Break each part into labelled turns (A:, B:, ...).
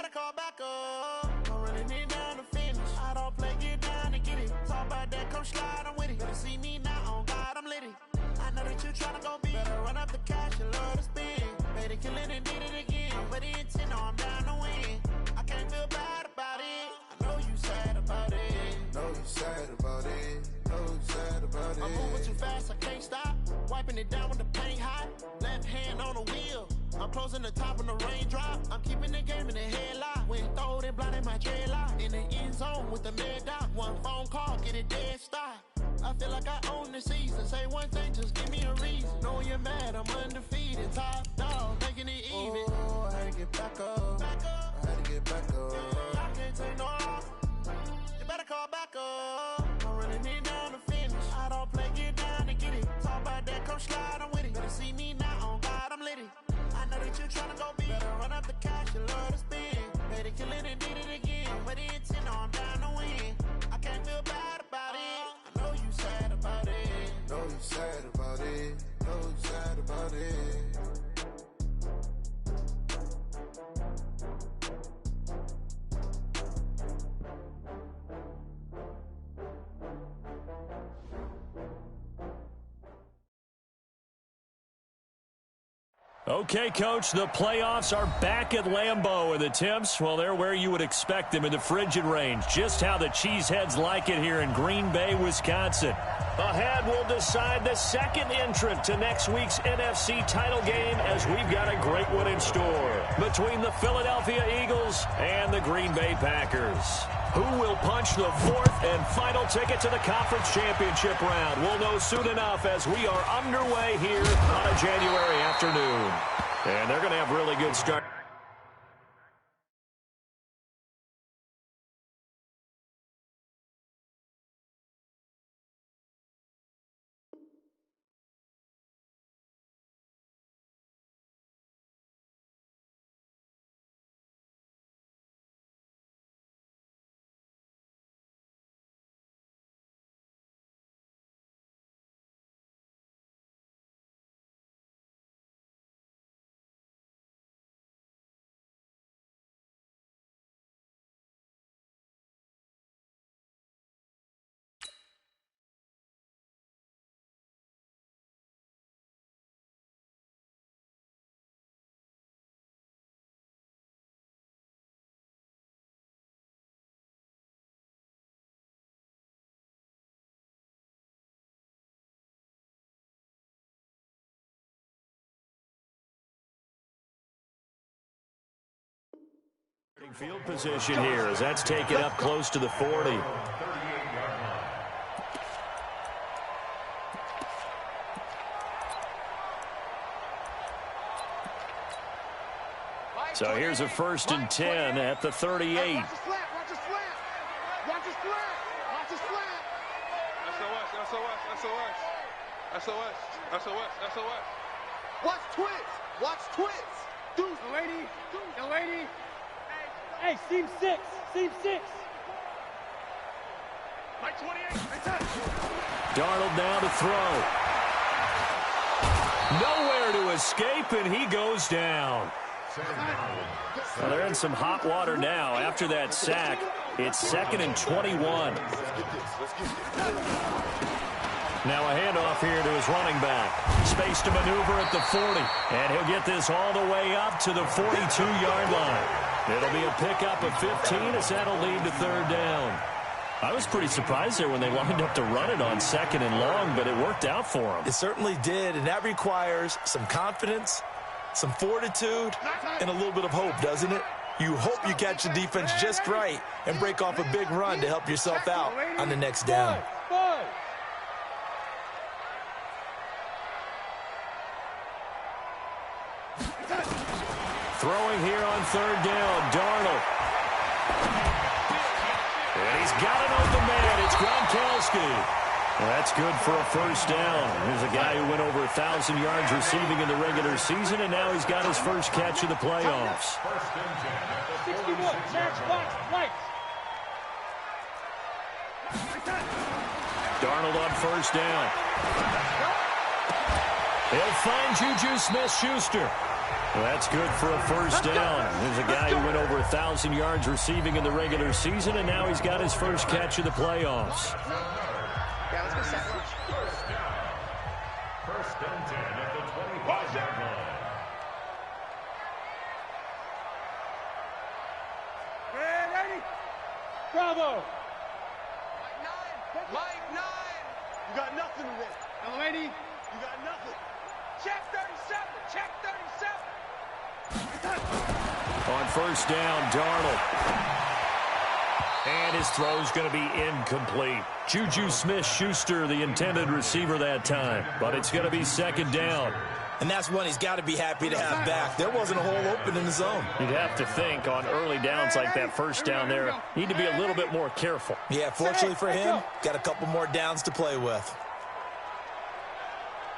A: better call back up. Don't really need down to finish. I don't play, get down and get it. Talk about that, come slide, I'm with it. Better see me now, on God, I'm litty. I know that you tryna go big. Better run up the cash and love to spend. Made it, kill it, and did it again. But the intent, no, I'm down to win. I can't feel bad about it. I know you sad about it.
B: Know you sad about it. Know you sad about it.
A: I'm moving too fast, I can't stop. Wiping it down with the paint hot. Left hand on the wheel. I'm closing the top when the raindrop. I'm keeping the game in the headlock. When throwed and blinded my dreadlock. In the end zone with the mad dot. One phone call, get it dead stop. I feel like I own the season. Say one thing, just give me a reason. Know you're mad, I'm undefeated. Top dog, making it even.
B: Oh, I had to get back up.
A: Back up.
B: I had to get back up.
A: I can't take no loss. You better call back up. Don't really need down to finish. I don't play, get down and get it. Talk about that, come slide, I'm with it. Better see me now, on God, I'm litty. I know that you tryna go big. Better run up the cash and love to spend. Made it, kill it, and did it again. But the intent, no, I'm down to win. I can't feel bad about it. I know you sad about it.
B: Know you sad about it. Know you sad about it.
C: Okay, Coach, the playoffs are back at Lambeau, and the temps, well, they're where you would expect them in the frigid range. Just how the Cheeseheads like it here in Green Bay, Wisconsin. Ahead, we'll decide the second entrant to next week's NFC title game as we've got a great one in store between the Philadelphia Eagles and the Green Bay Packers. Who will punch the fourth and final ticket to the conference championship round? We'll know soon enough as we are underway here on a January afternoon. And they're going to have really good start. Field position here as that's taken up close to the 40. So here's a 1st and 10 at the 38.
D: Watch the slant. Watch the slant. Watch the slant. Watch the slant. SOS. Watch twits. Watch twits. Deuce. The lady.
E: Hey, seam 6.
D: Mike 28.
C: Darnold now to throw. Nowhere to escape, and he goes down. Well, they're in some hot water now. After that sack, it's 2nd and 21. Now a handoff here to his running back. Space to maneuver at the 40. And he'll get this all the way up to the 42-yard line. It'll be a pickup of 15 as that'll lead to 3rd down. I was pretty surprised there when they lined up to run it on 2nd and long, but it worked out for them.
F: It certainly did, and that requires some confidence, some fortitude, and a little bit of hope, doesn't it? You hope you catch the defense just right and break off a big run to help yourself out on the next down.
C: Throwing here on 3rd down, Darnold. And he's got an open man. It's Gronkowski. Well, that's good for a 1st down. Here's a guy who went over 1,000 yards receiving in the regular season, and now he's got his first catch of the playoffs.
E: 61, match box, lights.
C: Darnold on 1st down. He'll find Juju Smith-Schuster. Well, that's good for a first down. There's a guy who went over 1,000 yards receiving in the regular season, and now he's got his first catch of the playoffs.
G: Yeah, let's go set.
H: First and 10 at the 25-yard line.
E: Ready? Bravo.
D: Mike 9. You got nothing today.
E: Lady.
D: You got nothing. Check 37. Check 37.
C: On first down, Darnold. And his throw's going to be incomplete. Juju Smith-Schuster, the intended receiver that time. But it's going to be second down.
F: And that's one he's got to be happy to have back. There wasn't a hole open in the zone.
C: You'd have to think on early downs like that first down there, need to be a little bit more careful.
F: Yeah, fortunately for him, got a couple more downs to play with.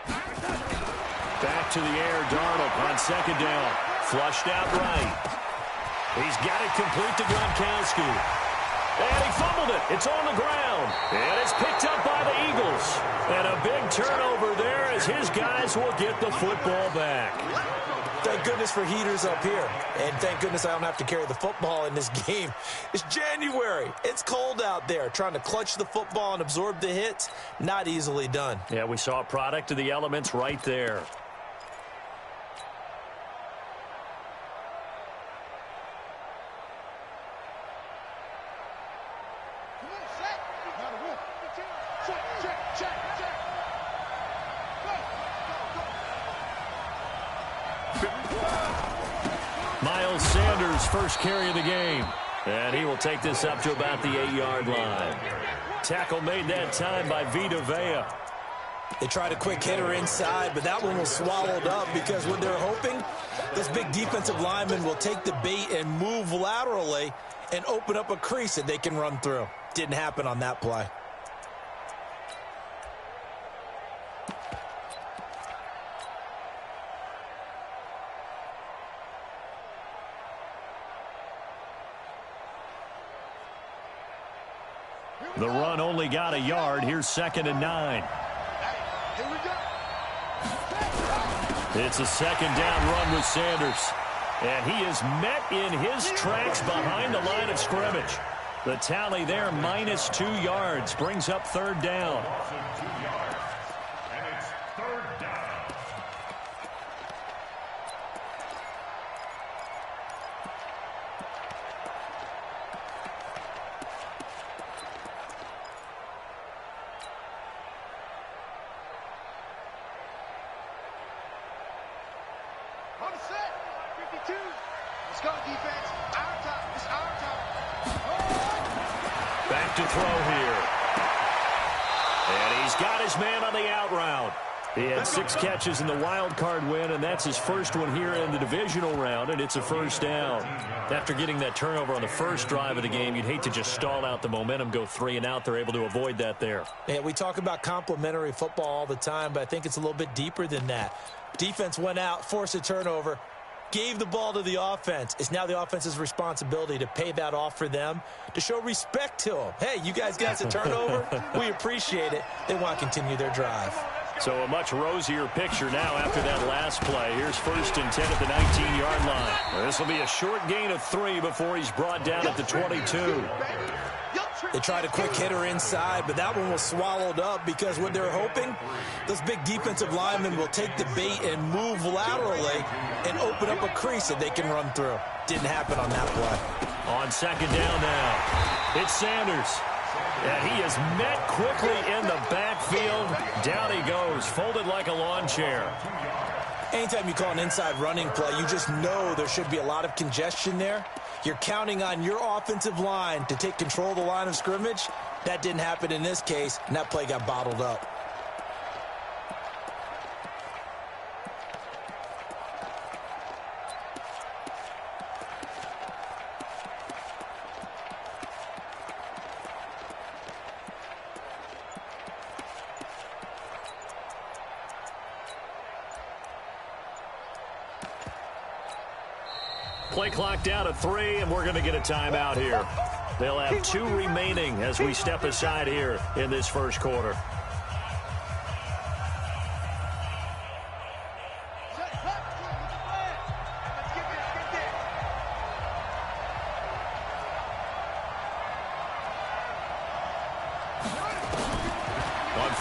C: Back to the air, Darnold on second down. Flushed out right. He's got it complete to Gronkowski. And he fumbled it. It's on the ground. And it's picked up by the Eagles. And a big turnover there as his guys will get the football back.
F: Thank goodness for heaters up here. And thank goodness I don't have to carry the football in this game. It's January. It's cold out there. Trying to clutch the football and absorb the hits, not easily done.
C: Yeah, we saw a product of the elements right there. Miles Sanders, first carry of the game. And he will take this up to about the 8-yard line. Tackle made that time by Vita Vea.
F: They tried a quick hitter inside, but that one was swallowed up because what they're hoping, this big defensive lineman will take the bait and move laterally and open up a crease that they can run through. Didn't happen on that play.
C: The run only got a yard. Here's 2nd and 9.
D: Here we go.
C: It's a second down run with Sanders. And he is met in his tracks behind the line of scrimmage. The tally there, minus 2 yards, brings up 3rd down.
H: And it's 3rd down.
D: On set. 52. Let's go, defense. Our time. It's our time.
C: Back to throw here. And he's got his man on the out route. He had 6 catches in the wild card win, and that's his first one here in the divisional round, and it's a first down. After getting that turnover on the first drive of the game, you'd hate to just stall out the momentum, go 3 and out. They're able to avoid that there.
F: Yeah, we talk about complementary football all the time, but I think it's a little bit deeper than that. Defense went out, forced a turnover, gave the ball to the offense. It's now the offense's responsibility to pay that off for them, to show respect to them. Hey, you guys got a turnover? We appreciate it. They want to continue their drive.
C: So a much rosier picture now after that last play. Here's 1st and 10 at the 19-yard line. This will be a short gain of 3 before he's brought down at the 22.
F: They tried a quick hitter inside, but that one was swallowed up because what they're hoping, this big defensive lineman will take the bait and move laterally and open up a crease that they can run through. Didn't happen on that play.
C: On 2nd down now, it's Sanders. And he is met quickly in the backfield. Down he goes, folded like a lawn chair.
F: Anytime you call an inside running play, you just know there should be a lot of congestion there. You're counting on your offensive line to take control of the line of scrimmage. That didn't happen in this case, and that play got bottled up.
C: Play clock down to 3, and we're going to get a timeout here. They'll have 2 remaining as we step aside here in this first quarter.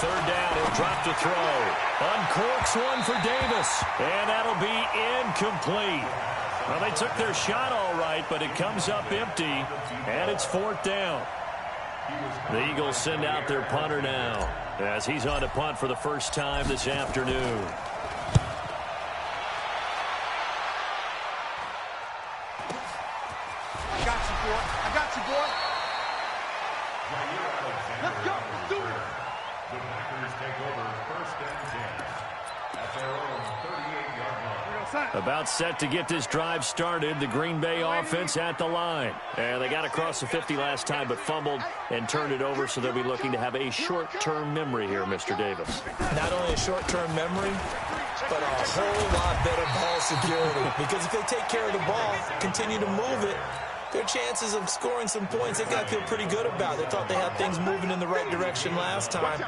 C: third down. He'll drop to throw. Uncorks one for Davis. And that'll be incomplete. Well, they took their shot all right, but it comes up empty, and it's fourth down. The Eagles send out their punter now as he's on to punt for the first time this afternoon.
D: I got you, boy. I got you, boy. Let's go. Let's do it.
H: The Packers take over first and 10 at their own 38-yard line.
C: About set to get this drive started. The Green Bay offense at the line. And they got across the 50 last time but fumbled and turned it over, so they'll be looking to have a short-term memory here, Mr. Davis.
F: Not only a short-term memory, but a whole lot better ball security. Because if they take care of the ball, continue to move it, their chances of scoring some points, they got to feel pretty good about. They thought they had things moving in the right direction last time.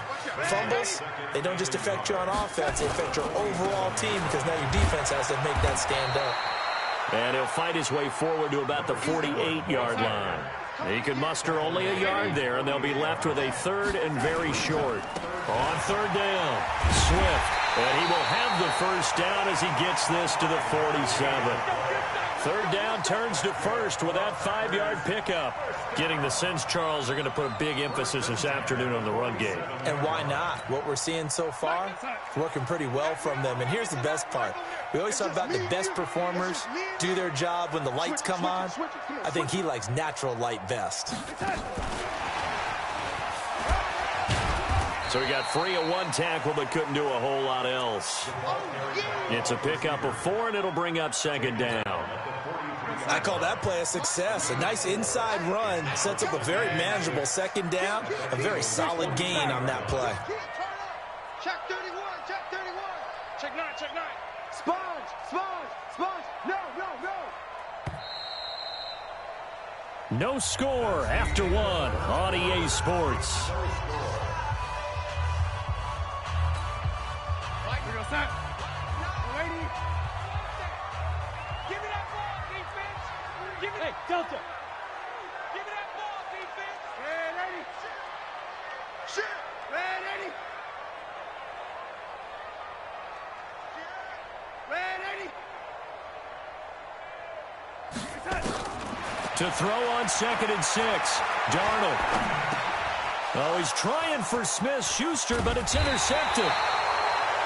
F: Fumbles, they don't just affect you on offense, they affect your overall team because now your defense has to make that stand up.
C: And he'll fight his way forward to about the 48-yard line. He can muster only a yard there, and they'll be left with a third and very short. On third down, Swift. And he will have the first down as he gets this to the 47. Third down turns to first with that 5-yard pickup. Getting the sense, Charles, are going to put a big emphasis this afternoon on the run game.
F: And why not? What we're seeing so far, it's working pretty well from them. And here's the best part. We always talk about the best performers do their job when the lights come on. I think he likes natural light best.
C: So he got free of one tackle but couldn't do a whole lot else. It's a pickup of 4, and it'll bring up second down.
F: I call that play a success. A nice inside run sets up a very manageable second down. A very solid gain on that play.
D: Check 31, check 31. Check 9, check 9. Sponge, sponge, sponge. No, no, no.
C: No score after one on EA Sports.
D: Set. Lady. Give me that ball, defense. Give me that. Delta. Give me that ball, defense. Red 80. Shit. Red 80. Red 80.
C: To throw on 2nd and 6. Darnold. Oh, he's trying for Smith-Schuster, but it's intercepted.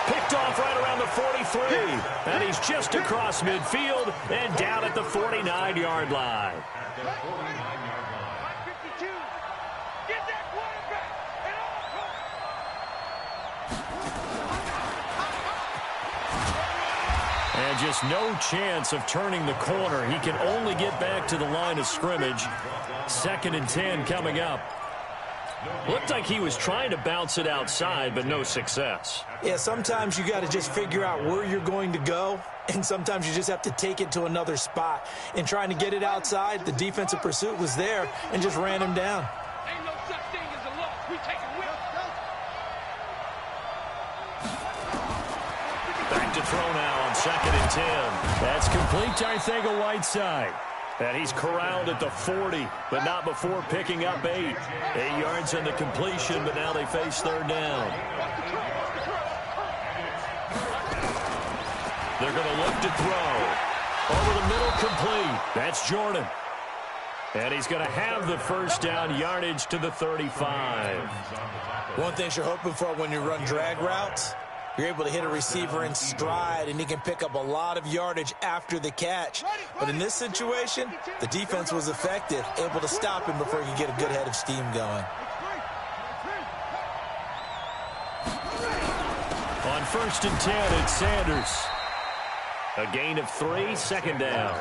C: Picked off right around the 43. And he's just across midfield and down at the 49-yard line.
D: 52. Get that quarterback.
C: And just no chance of turning the corner. He can only get back to the line of scrimmage. 2nd and 10 coming up. Looked like he was trying to bounce it outside, but no success.
F: Yeah, sometimes you got to just figure out where you're going to go, and sometimes you just have to take it to another spot. In trying to get it outside, the defensive pursuit was there and just ran him down.
D: Ain't no such thing as a loss. We take it with us.
C: Back to throw now on 2nd and 10. That's complete to Arcega-Whiteside. And he's corralled at the 40, but not before picking up 8. 8 yards on the completion, but now they face third down. They're going to look to throw. Over the middle, complete. That's Jordan. And he's going to have the first down, yardage to the 35.
F: One thing you're hoping for when you run drag routes, you're able to hit a receiver in stride, and he can pick up a lot of yardage after the catch. But in this situation, the defense was effective, able to stop him before he could get a good head of steam going.
C: On 1st and 10, it's Sanders. A gain of 3, second down.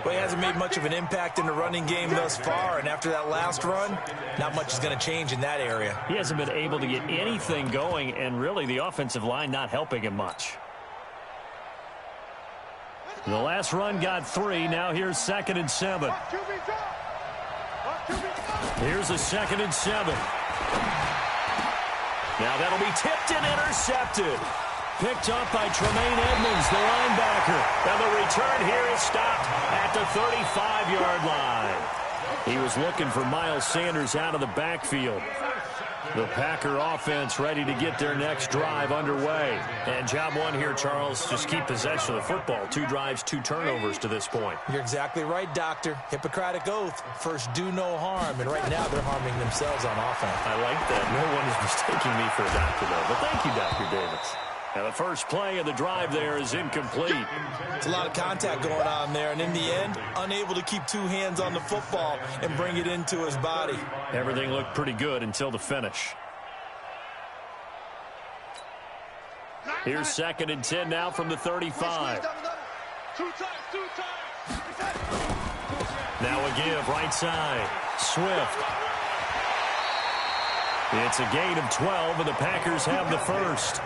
F: Well, he hasn't made much of an impact in the running game thus far, and after that last run, not much is going to change in that area.
C: He hasn't been able to get anything going, and really the offensive line not helping him much. The last run got 3. Now here's 2nd and 7. Here's a 2nd and 7. Now that'll be tipped and intercepted. Picked up by Tremaine Edmonds, the linebacker. And the return here is stopped at the 35-yard line. He was looking for Miles Sanders out of the backfield. The Packer offense ready to get their next drive underway. And job one here, Charles, just keep possession of the football. 2 drives, 2 turnovers to this point.
F: You're exactly right, Doctor. Hippocratic oath. First, do no harm. And right now, they're harming themselves on offense.
C: I like that. No one is mistaking me for a doctor, though. But thank you, Dr. Davis. Now, the first play of the drive there is incomplete.
F: It's a lot of contact going on there, and in the end, unable to keep 2 hands on the football and bring it into his body.
C: Everything looked pretty good until the finish. Here's 2nd and 10 now from the 35. Now a give, right side. Swift. It's a gain of 12, and the Packers have the first.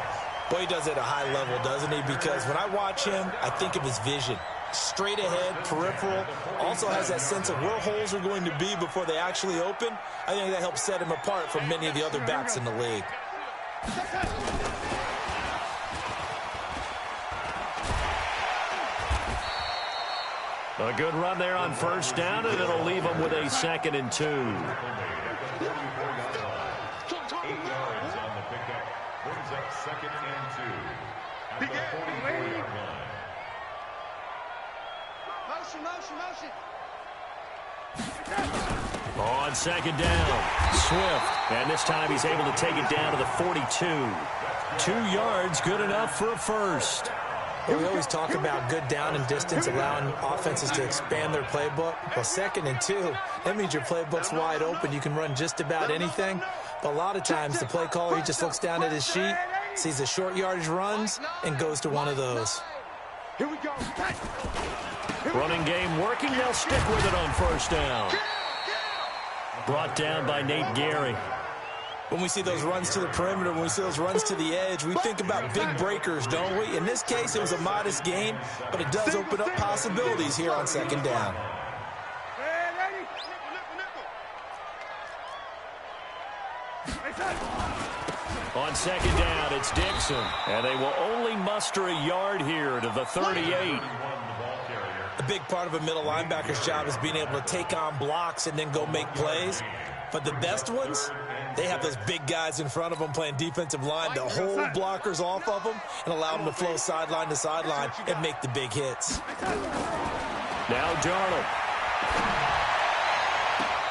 F: Boy, he does it at a high level, doesn't he? Because when I watch him, I think of his vision. Straight ahead, peripheral, also has that sense of where holes are going to be before they actually open. I think that helps set him apart from many of the other backs in the league.
C: A good run there on first down, and it'll leave them with a 2nd and 2.
H: 8 yards on the pickup. Brings up 2nd and 2 at the 44-yard line.
D: Motion.
C: On 2nd down, Swift. And this time he's able to take it down to the 42. 2 yards, good enough for a first.
F: Well, we always talk about good down and distance, allowing offenses to expand their playbook. Well, 2nd and 2, that means your playbook's wide open. You can run just about anything. But a lot of times the play caller, he just looks down at his sheet, sees the short yardage runs, and goes to one of those.
E: Here we go.
C: Running game working. They'll stick with it on first down. Brought down by Nate Gary.
F: When we see those runs to the perimeter, when we see those runs to the edge, we think about big breakers, don't we? In this case, it was a modest gain, but it does open up possibilities here on 2nd down.
C: On 2nd down, it's Dixon. And they will only muster a yard here to the 38.
F: A big part of a middle linebacker's job is being able to take on blocks and then go make plays. But the best ones, they have those big guys in front of them playing defensive line to hold blockers off of them and allow them to flow sideline to sideline and make the big hits.
C: Now Darnold.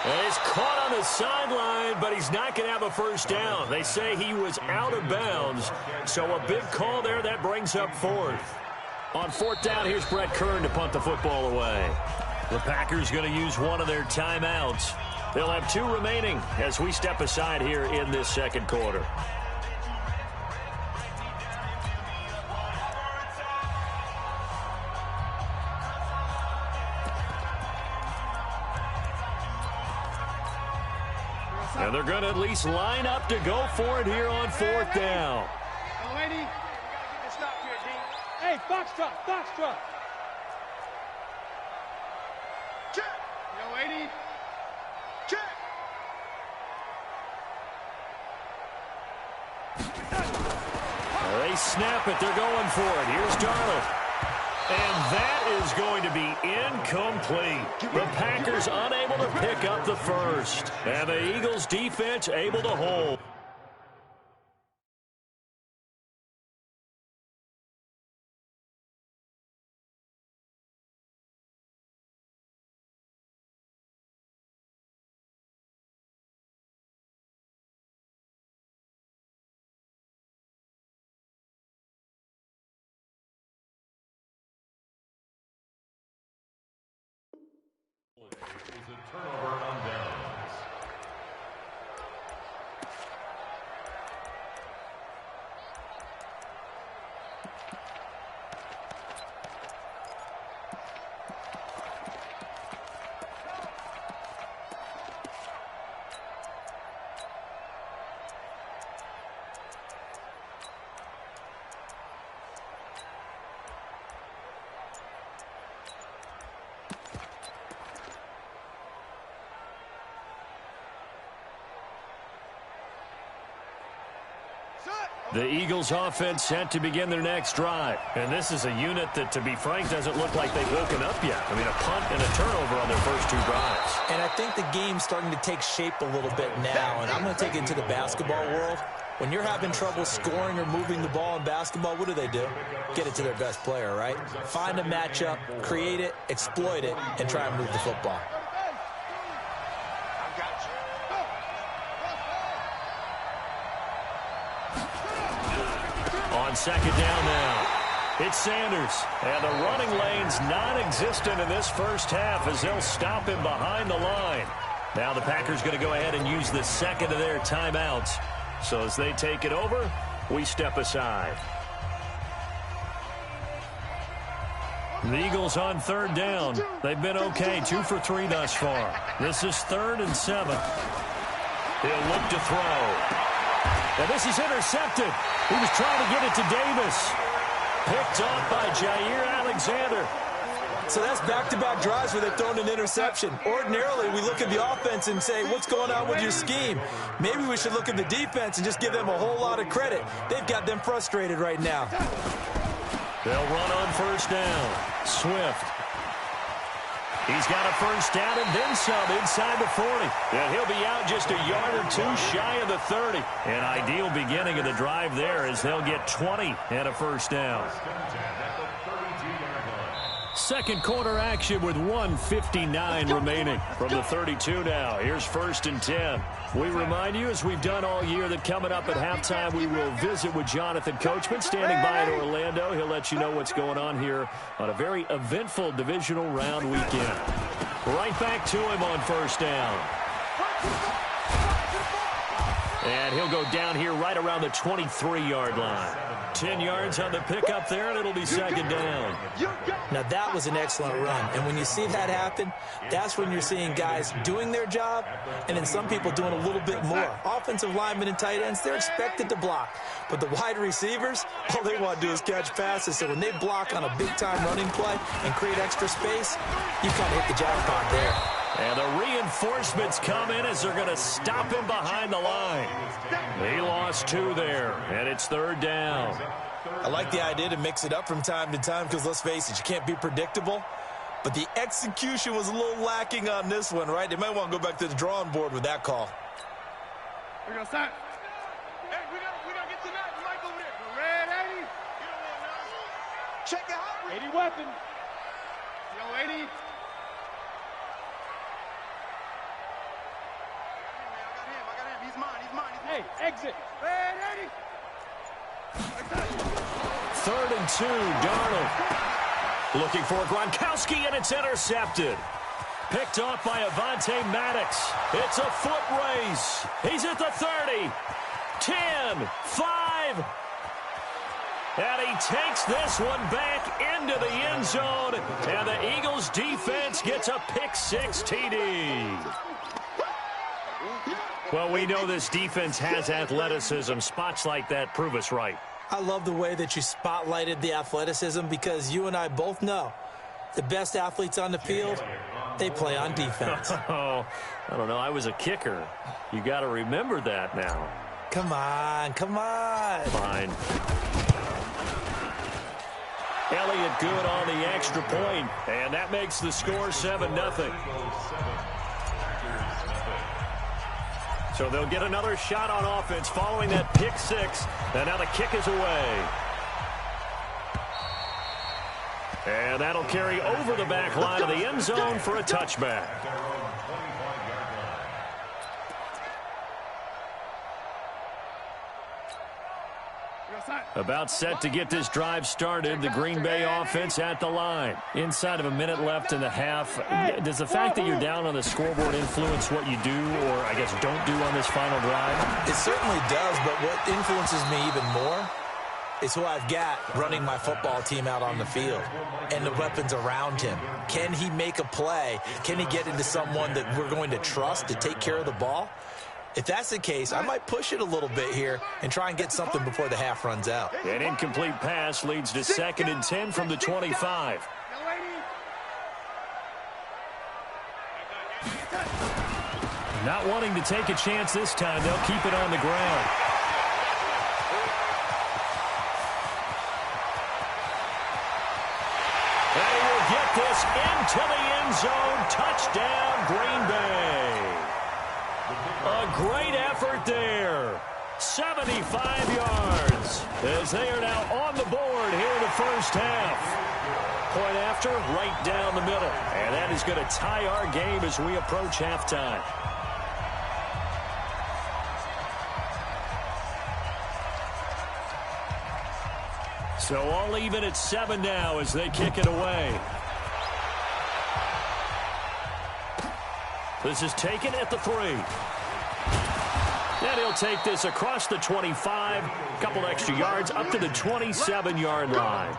C: And he's caught on the sideline, but he's not going to have a first down. They say he was out of bounds, so a big call there. That brings up 4th. On 4th down, here's Brett Kern to punt the football away. The Packers going to use one of their timeouts. They'll have 2 remaining as we step aside here in this 2nd quarter. And they're going to at least line up to go for it here on 4th down.
E: Hey, Foxtrot. Check. Yo, 80. Check.
C: They snap it. They're going for it. Here's Darnold. And that is going to be incomplete. The Packers unable to pick up the first. And the Eagles defense able to hold.
H: Is a turnover on downs.
C: The Eagles offense set to begin their next drive. And this is a unit that, to be frank, doesn't look like they've woken up yet. I mean, a punt and a turnover on their first 2 drives.
F: And I think the game's starting to take shape a little bit now, and I'm going to take it into the basketball world. When you're having trouble scoring or moving the ball in basketball, what do? Get it to their best player, right? Find a matchup, create it, exploit it, and try and move the football.
C: On second down now, it's Sanders. And the running lane's non-existent in this first half as they'll stop him behind the line. Now the Packers going to go ahead and use the second of their timeouts. So as they take it over, we step aside. The Eagles on third down. They've been okay, 2 for 3 thus far. This is 3rd and 7. He'll look to throw. And this is intercepted. He was trying to get it to Davis. Picked off by Jair Alexander.
F: So that's back-to-back drives where they've thrown an interception. Ordinarily, we look at the offense and say, what's going on with your scheme? Maybe we should look at the defense and just give them a whole lot of credit. They've got them frustrated right now.
C: They'll run on first down. Swift. He's got a first down and then some inside the 40. And he'll be out just a yard or two shy of the 30. An ideal beginning of the drive there as they'll get 20 and a first down. Second quarter action with 1:59 remaining from the 32 now. Here's 1st and 10. We remind you, as we've done all year, that coming up at halftime, we will visit with Jonathan Coachman standing by in Orlando. He'll let you know what's going on here on a very eventful divisional round weekend. Right back to him on first down. And he'll go down here right around the 23-yard line. 10 yards on the pickup there, and it'll be second down.
F: Now, that was an excellent run. And when you see that happen, that's when you're seeing guys doing their job and then some people doing a little bit more. Offensive linemen and tight ends, they're expected to block. But the wide receivers, all they want to do is catch passes. So when they block on a big-time running play and create extra space, you kind of hit the jackpot there.
C: And the reinforcements come in as they're going to stop him behind the line. He lost 2 there, and it's 3rd down.
F: I like the idea to mix it up from time to time because, let's face it, you can't be predictable. But the execution was a little lacking on this one, right? They might want to go back to the drawing board with that call.
E: We're going to start. Hey, we gotta get to that. Mike over there. Red 80. Check it out. 80 weapon. Yo, 80. Hey, exit.
C: 3rd and 2, Darnold. Looking for Gronkowski, and it's intercepted. Picked off by Avonte Maddox. It's a foot race. He's at the 30. 10, 5. And he takes this one back into the end zone. And the Eagles defense gets a pick-6 TD. Well, we know this defense has athleticism. Spots like that prove us right.
F: I love the way that you spotlighted the athleticism because you and I both know the best athletes on the field, they play on defense.
C: Oh, I don't know. I was a kicker. You got to remember that now.
F: Come on, come on.
C: Fine. Elliott good on the extra point, and that makes the score 7-0. So they'll get another shot on offense following that pick-6. And now the kick is away. And that'll carry over the back line of the end zone for a touchback. About set to get this drive started. The Green Bay offense at the line. Inside of a minute left in the half. Does the fact that you're down on the scoreboard influence what you do or, I guess, don't do on this final drive?
F: It certainly does, but what influences me even more is who I've got running my football team out on the field and the weapons around him. Can he make a play? Can he get into someone that we're going to trust to take care of the ball? If that's the case, I might push it a little bit here and try and get something before the half runs out.
C: An incomplete pass leads to 2nd and 10 from the 25. Not wanting to take a chance this time, they'll keep it on the ground. And he will get this into the end zone. Touchdown, Green Bay. great effort there. 75 yards as they are now on the board here in the first half. Point after, right down the middle. And that is going to tie our game as we approach halftime. So all even at 7 now as they kick it away. This is taken at the 3. And he'll take this across the 25, a couple extra yards up to the 27-yard line.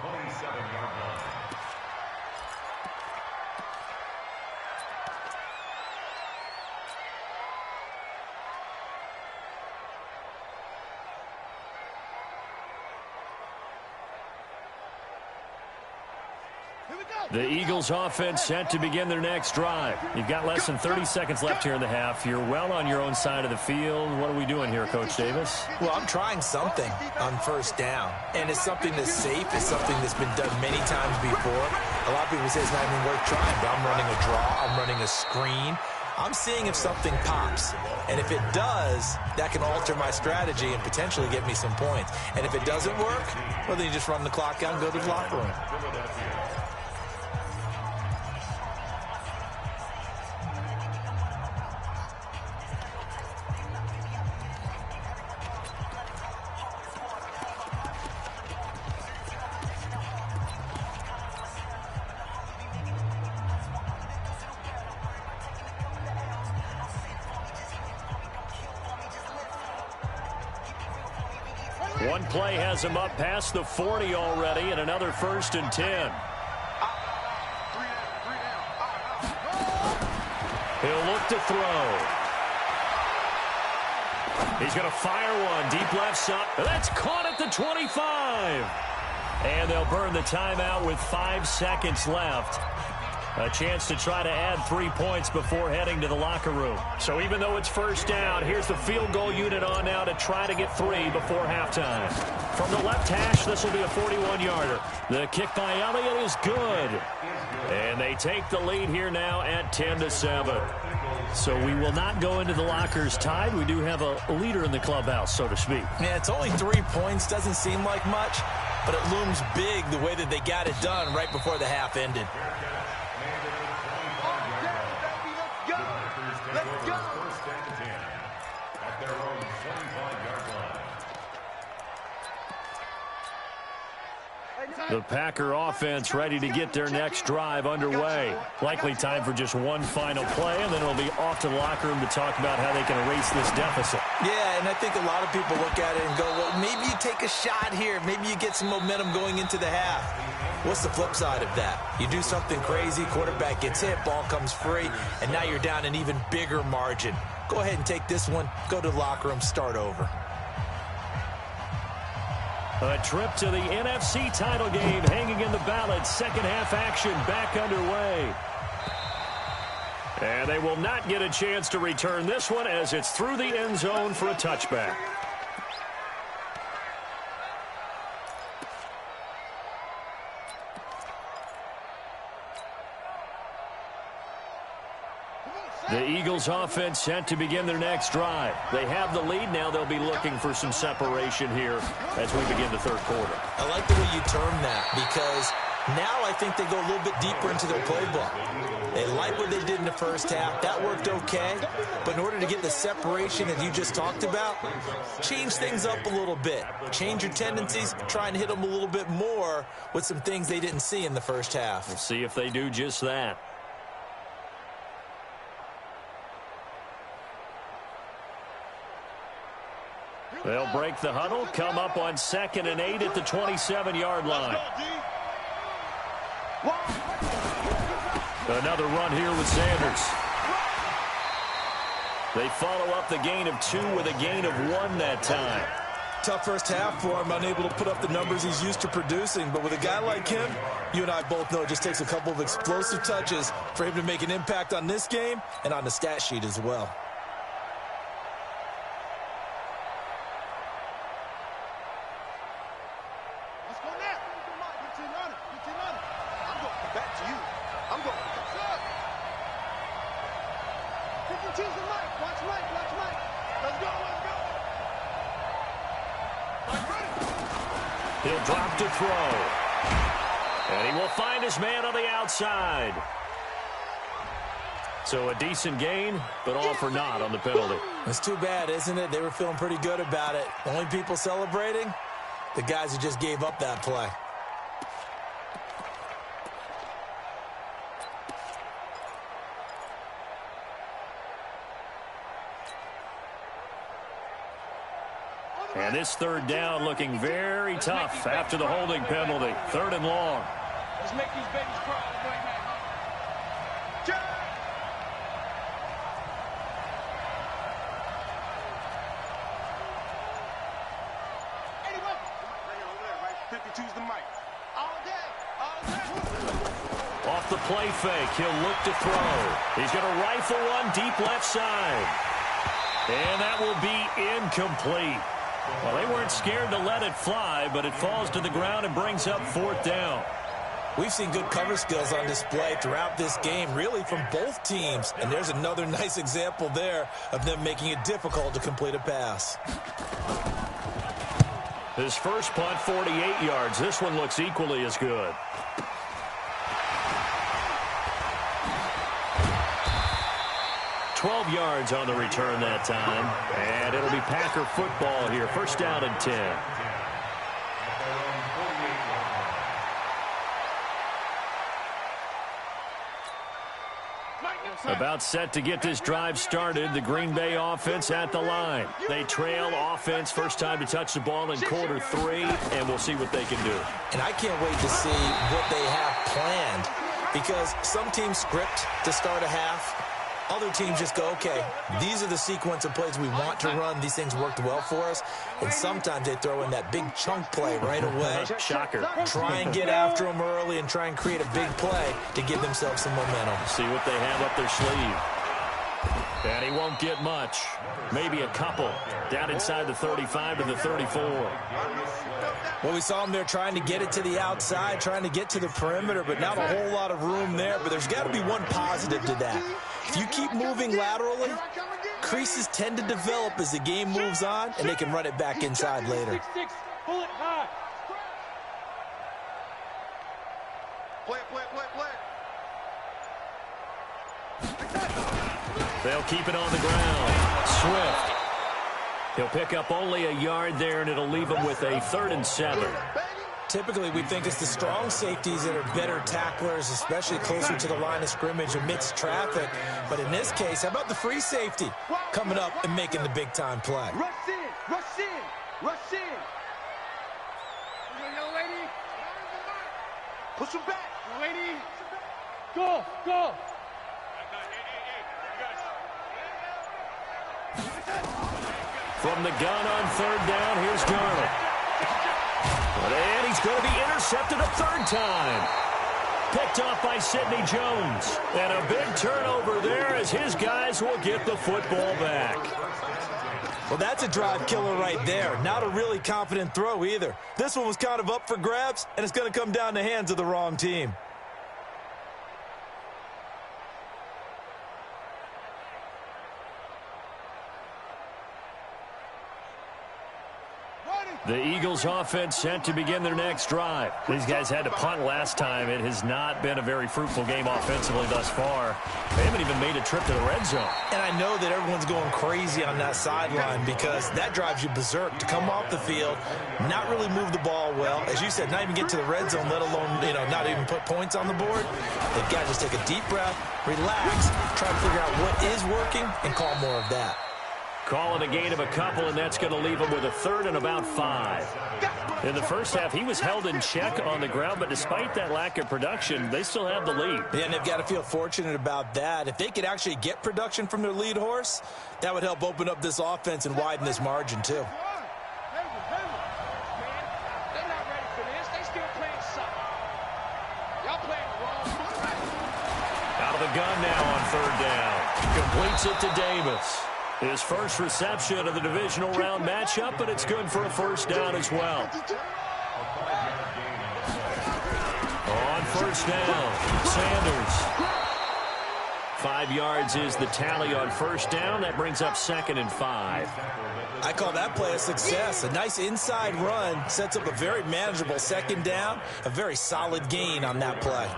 C: The Eagles offense set to begin their next drive. You've got less than 30 seconds left here in the half. You're well on your own side of the field. What are we doing here, Coach Davis?
F: Well, I'm trying something on first down. And it's something that's safe. It's something that's been done many times before. A lot of people say it's not even worth trying, but I'm running a draw. I'm running a screen. I'm seeing if something pops. And if it does, that can alter my strategy and potentially get me some points. And if it doesn't work, well, then you just run the clock out and go to the locker room.
C: One play has him up past the 40 already, and another 1st and 10. He'll look to throw. He's going to fire one. Deep left side. That's caught at the 25. And they'll burn the timeout with 5 seconds left. A chance to try to add 3 points before heading to the locker room. So even though it's first down, here's the field goal unit on now to try to get 3 before halftime. From the left hash, this will be a 41-yarder. The kick by Elliott is good. And they take the lead here now at 10-7. So we will not go into the lockers tied. We do have a leader in the clubhouse, so to speak.
F: Yeah, it's only 3 points. Doesn't seem like much, but it looms big the way that they got it done right before the half ended.
C: The Packer offense ready to get their next drive underway. Likely time for just one final play, and then it'll be off to the locker room to talk about how they can erase this deficit.
F: Yeah, and I think a lot of people look at it and go, well, maybe you take a shot here. Maybe you get some momentum going into the half. What's the flip side of that? You do something crazy, quarterback gets hit, ball comes free, and now you're down an even bigger margin. Go ahead and take this one, go to the locker room, start over.
C: A trip to the NFC title game hanging in the balance. Second half action back underway. And they will not get a chance to return this one as it's through the end zone for a touchback. The Eagles offense set to begin their next drive. They have the lead. Now they'll be looking for some separation here as we begin the third quarter.
F: I like the way you term that because now I think they go a little bit deeper into their playbook. They like what they did in the first half. That worked okay. But in order to get the separation that you just talked about, change things up a little bit. Change your tendencies. Try and hit them a little bit more with some things they didn't see in the first half.
C: We'll see if they do just that. They'll break the huddle, come up on 2nd and 8 at the 27-yard line. Another run here with Sanders. They follow up the gain of 2 with a gain of 1 that time.
F: Tough first half for him, unable to put up the numbers he's used to producing. But with a guy like him, you and I both know it just takes a couple of explosive touches for him to make an impact on this game and on the stat sheet as well.
C: He'll drop to throw. And he will find his man on the outside. So a decent gain, but all for naught on the penalty.
F: It's too bad, isn't it? They were feeling pretty good about it. The only people celebrating? The guys who just gave up that play.
C: And this third down looking very tough after the holding penalty. 3rd and long.
D: Let's make these babies cry.
C: Off the play fake, he'll look to throw. He's going to rifle one deep left side. And that will be incomplete. Well, they weren't scared to let it fly, but it falls to the ground and brings up 4th down.
F: We've seen good cover skills on display throughout this game, really from both teams. And there's another nice example there of them making it difficult to complete a pass.
C: His first punt, 48 yards. This one looks equally as good. $12 yards on the return that time. And it'll be Packer football here. 1st down and 10. About set to get this drive started. The Green Bay offense at the line. They trail offense first time to touch the ball in quarter 3, and we'll see what they can do.
F: And I can't wait to see what they have planned, because some teams script to start a half. Other teams just go, okay, these are the sequence of plays we want to run. These things worked well for us. And sometimes they throw in that big chunk play right away.
C: Shocker.
F: Try and get after them early and try and create a big play to give themselves some momentum.
C: See what they have up their sleeve. And he won't get much. Maybe a couple. Down inside the 35 to the 34.
F: Well, we saw him there trying to get it to the outside, trying to get to the perimeter, but not a whole lot of room there. But there's got to be one positive to that. If you keep moving laterally, creases tend to develop as the game moves on, and they can run it back inside later.
D: Pull it high.
E: Play.
C: They'll keep it on the ground. Swift. He'll pick up only a yard there, and it'll leave him with a 3rd and 7.
F: Typically, we think it's the strong safeties that are better tacklers, especially closer to the line of scrimmage amidst traffic. But in this case, how about the free safety coming up and making the big-time play?
D: Rush in.
E: Young lady. Push him back. Young lady.
D: Go.
C: From the gun on 3rd down, here's Darnold. And he's going to be intercepted a 3rd time. Picked off by Sidney Jones. And a big turnover there as his guys will get the football back.
F: Well, that's a drive killer right there. Not a really confident throw either. This one was kind of up for grabs, and it's going to come down the hands of the wrong team.
C: The Eagles offense set to begin their next drive. These guys had to punt last time. It has not been a very fruitful game offensively thus far. They haven't even made a trip to the red zone.
F: And I know that everyone's going crazy on that sideline because that drives you berserk to come off the field, not really move the ball well. As you said, not even get to the red zone, let alone, not even put points on the board. They've got to just take a deep breath, relax, try to figure out what is working, and call more of that.
C: Calling a gain of a couple, and that's going to leave him with a 3rd and about 5. In the first half, he was held in check on the ground, but despite that lack of production, they still have the lead.
F: Yeah, and they've got to feel fortunate about that. If they could actually get production from their lead horse, that would help open up this offense and widen this margin, too.
C: Out of the gun now on 3rd down. Completes it to Davis. His first reception of the divisional round matchup, but it's good for a 1st down as well. On 1st down, Sanders 5 yards is the tally on first down. That brings up 2nd and 5.
F: I call that play a success. A nice inside run sets up a very manageable 2nd down. A very solid gain on that play.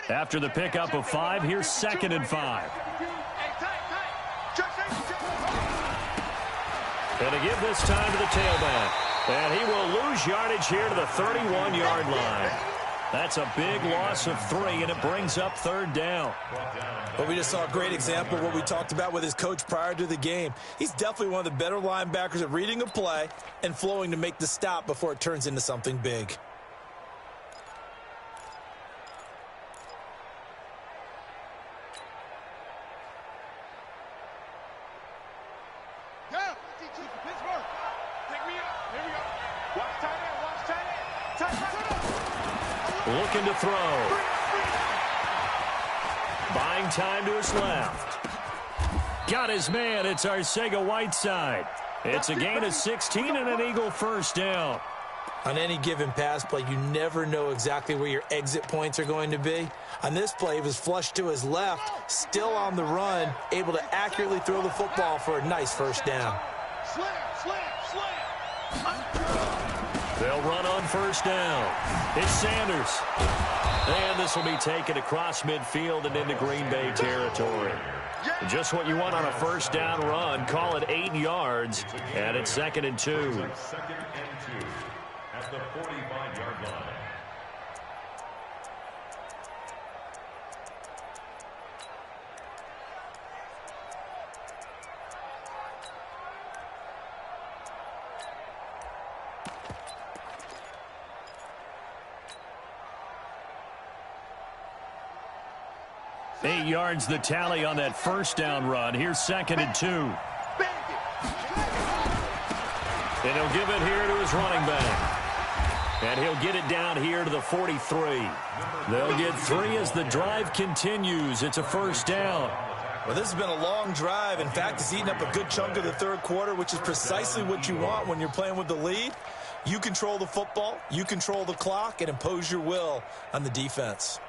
C: After the pickup of 5, here's 2nd and 5. And to give this time to the tailback. And he will lose yardage here to the 31-yard line. That's a big loss of 3, and it brings up 3rd down.
F: Well, we just saw a great example of what we talked about with his coach prior to the game. He's definitely one of the better linebackers at reading a play and flowing to make the stop before it turns into something big.
C: Looking to throw. Buying time to his left. Got his man. It's Arcega-Whiteside. It's a gain of 16 and an Eagle first down.
F: On any given pass play, you never know exactly where your exit points are going to be. On this play, he was flushed to his left, still on the run, able to accurately throw the football for a nice first down.
C: They'll run on first down. It's Sanders. And this will be taken across midfield and into Green Bay territory. Just what you want on a first down run. Call it 8 yards, and it's 2nd and 2.
H: 2nd and 2 at the 45-yard line.
C: Eight yards the tally on that first down run. Here's 2nd and 2. And he'll give it here to his running back. And he'll get it down here to the 43. They'll get 3 as the drive continues. It's a first down.
F: Well, this has been a long drive. In fact, it's eaten up a good chunk of the 3rd quarter, which is precisely what you want when you're playing with the lead. You control the football, you control the clock, and impose your will on the defense.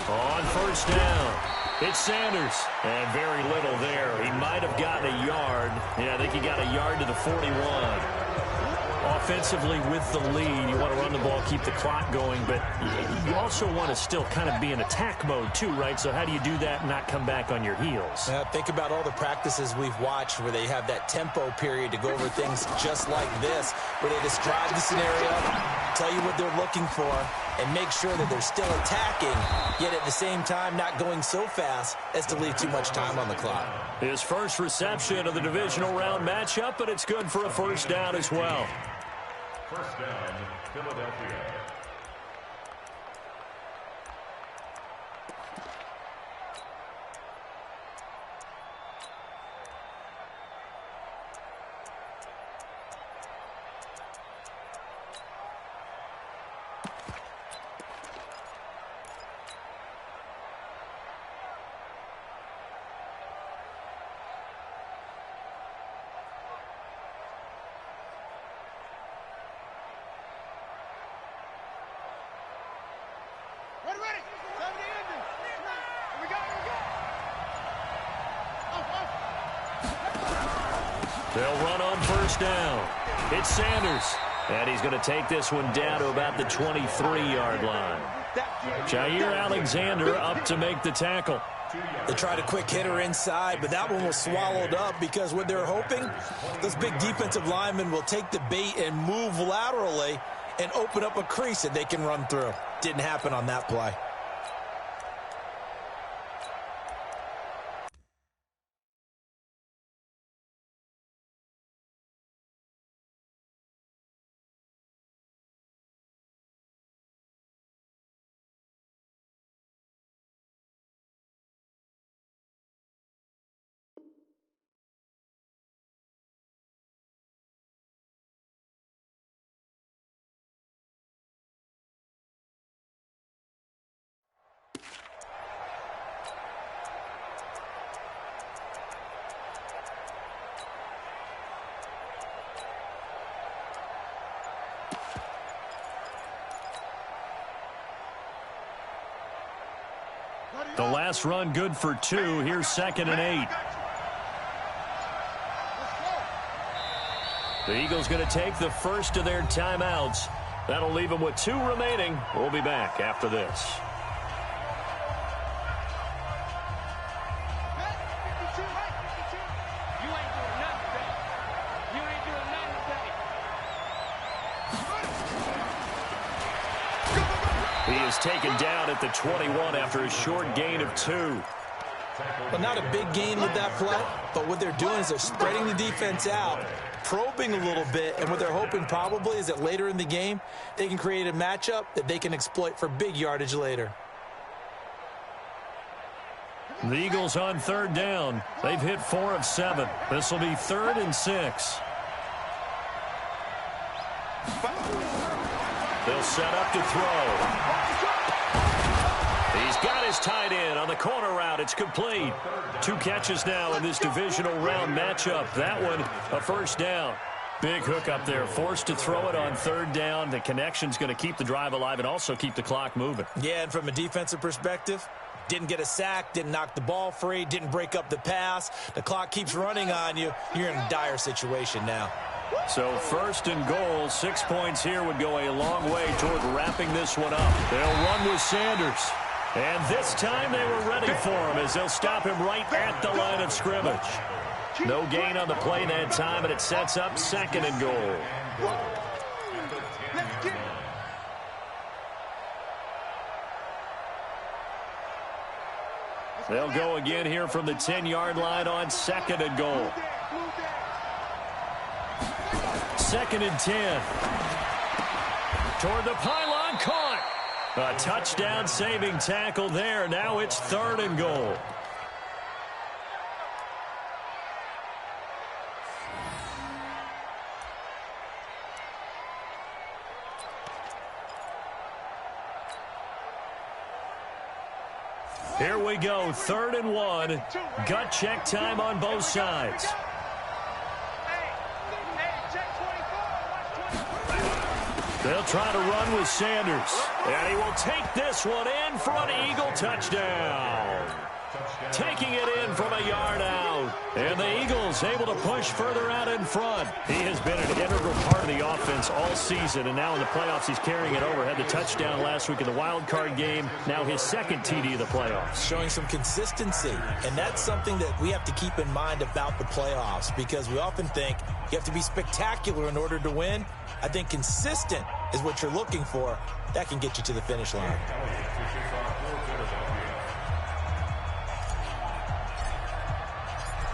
C: On first down, it's Sanders. And very little there. He might have gotten a yard. Yeah, I think he got a yard to the 41. Offensively with the lead, you want to run the ball, keep the clock going, but you also want to still kind of be in attack mode too, right? So how do you do that and not come back on your heels?
F: Think about all the practices we've watched where they have that tempo period to go over things just like this, where they describe the scenario, tell you what they're looking for, and make sure that they're still attacking, yet at the same time not going so fast as to leave too much time on the clock.
C: His first reception of the divisional round matchup, but it's good for a first down as well.
H: First down, Philadelphia.
C: They'll run on first down. It's Sanders. And he's going to take this one down to about the 23-yard line. Jair Alexander up to make the tackle.
F: They tried a quick hitter inside, but that one was swallowed up because what they're hoping, those big defensive linemen will take the bait and move laterally and open up a crease that they can run through. Didn't happen on that play.
C: The last run good for 2. Here's 2nd and 8. The Eagles going to take the first of their timeouts. That'll leave them with 2 remaining. We'll be back after this. He is taken down at the 21 after a short gain of 2.
F: Well, not a big gain with that play, but what they're doing is they're spreading the defense out, probing a little bit, and what they're hoping probably is that later in the game, they can create a matchup that they can exploit for big yardage later.
C: The Eagles on 3rd down. They've hit 4 of 7. This will be 3rd and 6. They'll set up to throw. He's got his tight end on the corner route. It's complete. 2 catches now in this divisional round matchup. That one, a first down. Big hook up there. Forced to throw it on 3rd down. The connection's going to keep the drive alive and also keep the clock moving.
F: Yeah, and from a defensive perspective, didn't get a sack, didn't knock the ball free, didn't break up the pass. The clock keeps running on you. You're in a dire situation now.
C: So 1st and goal, 6 points here would go a long way toward wrapping this one up. They'll run with Sanders. And this time they were ready for him as they'll stop him right at the line of scrimmage. No gain on the play that time, and it sets up 2nd and goal. They'll go again here from the 10-yard line on 2nd and goal. 2nd and 10. Toward the pylon, caught. A touchdown-saving tackle there. Now it's 3rd and goal. Here we go, 3rd and 1. Gut check time on both sides. They'll try to run with Sanders. And he will take this one in for an Eagle touchdown. Taking it in from a yard out. And the Eagles able to push further out in front. He has been an integral part of the offense all season, and now in the playoffs he's carrying it over. Had the touchdown last week in the wild card game. Now his 2nd TD of the playoffs. Showing some consistency, and that's something that we have to keep in mind about the playoffs, because we often think you have to be spectacular in order to win. I think consistent is what you're looking for. That can get you to the finish line.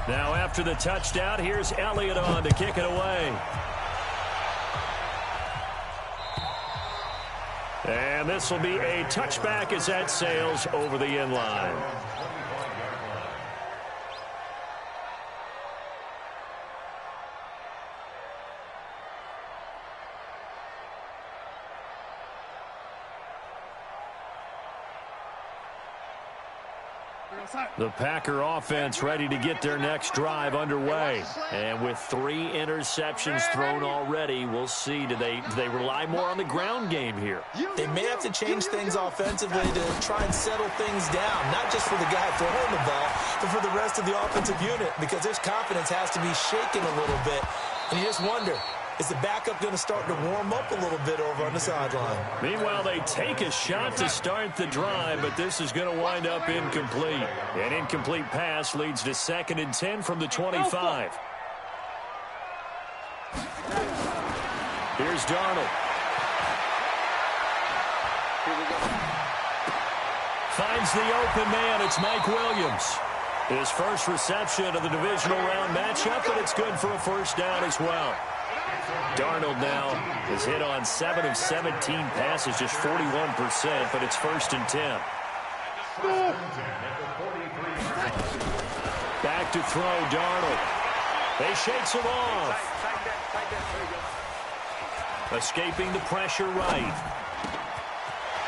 C: Now after the touchdown, here's Elliott on to kick it away. And this will be a touchback as that sails over the end line. The Packer offense ready to get their next drive underway. And with 3 interceptions thrown already, we'll see. Do they rely more on the ground game here? They may have to change things offensively to try and settle things down, not just for the guy throwing the ball, but for the rest of the offensive unit, because their confidence has to be shaken a little bit. And you just wonder, is the backup going to start to warm up a little bit over on the sideline? Meanwhile, they take a shot to start the drive, but this is going to wind up incomplete. An incomplete pass leads to 2nd and 10 from the 25. Here's Darnold. Finds the open man. It's Mike Williams. His first reception of the divisional round matchup, but it's good for a first down as well. Darnold now is hit on 7 of 17 passes, just 41%, but it's 1st and 10. Back to throw, Darnold. They shakes him off. Escaping the pressure right.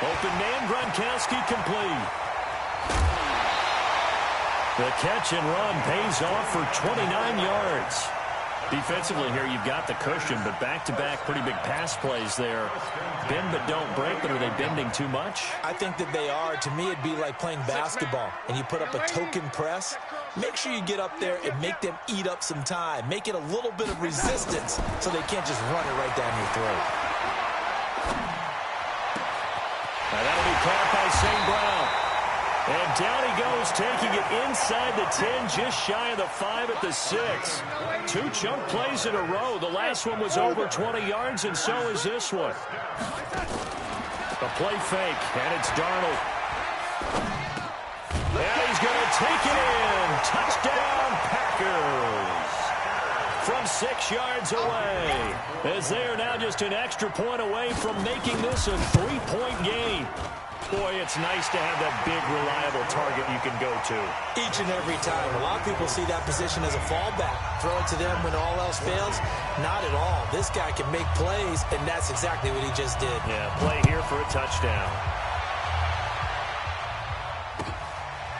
C: Open man, Gronkowski complete. The catch and run pays off for 29 yards. Defensively here, you've got the cushion, but back-to-back pretty big pass plays there. Bend but don't break, but are they bending too much?
F: I think that they are. To me, it'd be like playing basketball, and you put up a token press. Make sure you get up there and make them eat up some time. Make it a little bit of resistance so they can't just run it right down your throat.
C: Now that'll be caught by St. Brown. And down he goes, taking it inside the 10, just shy of the 5 at the 6. 2 chunk plays in a row. The last one was over 20 yards, and so is this one. The play fake, and it's Darnold. And he's going to take it in. Touchdown, Packers. From 6 yards away, as they are now just an extra point away from making this a 3-point game. Boy, it's nice to have that big, reliable target you can go to.
F: Each and every time. A lot of people see that position as a fallback. Throw it to them when all else fails. Not at all. This guy can make plays, and that's exactly what he just did.
C: Yeah, play here for a touchdown.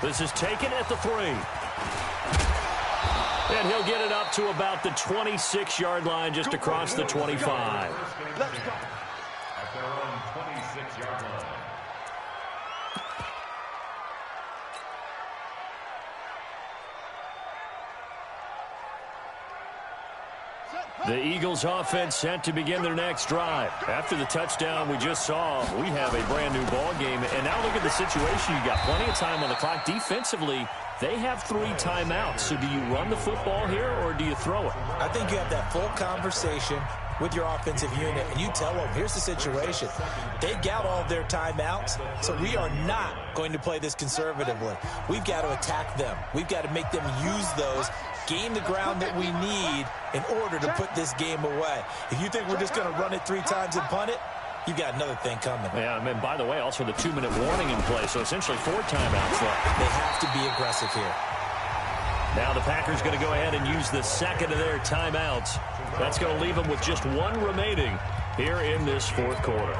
C: This is taken at the 3. And he'll get it up to about the 26-yard line, just across the 25.
H: Let's go. At their own 26-yard line.
C: The Eagles offense set to begin their next drive. After the touchdown we just saw, we have a brand new ball game. And now look at the situation. You got plenty of time on the clock. Defensively, they have 3 timeouts. So do you run the football here or do you throw it?
F: I think you have that full conversation with your offensive unit, and you tell them, here's the situation. They got all of their timeouts, so we are not going to play this conservatively. We've got to attack them. We've got to make them use those, gain the ground that we need in order to put this game away. If you think we're just going to run it 3 times and punt it, you've got another thing coming.
C: Yeah, and by the way, also the 2-minute warning in play, so essentially 4 timeouts left.
F: They have to be aggressive here.
C: Now the Packers going to go ahead and use the second of their timeouts. That's going to leave them with just 1 remaining here in this 4th quarter.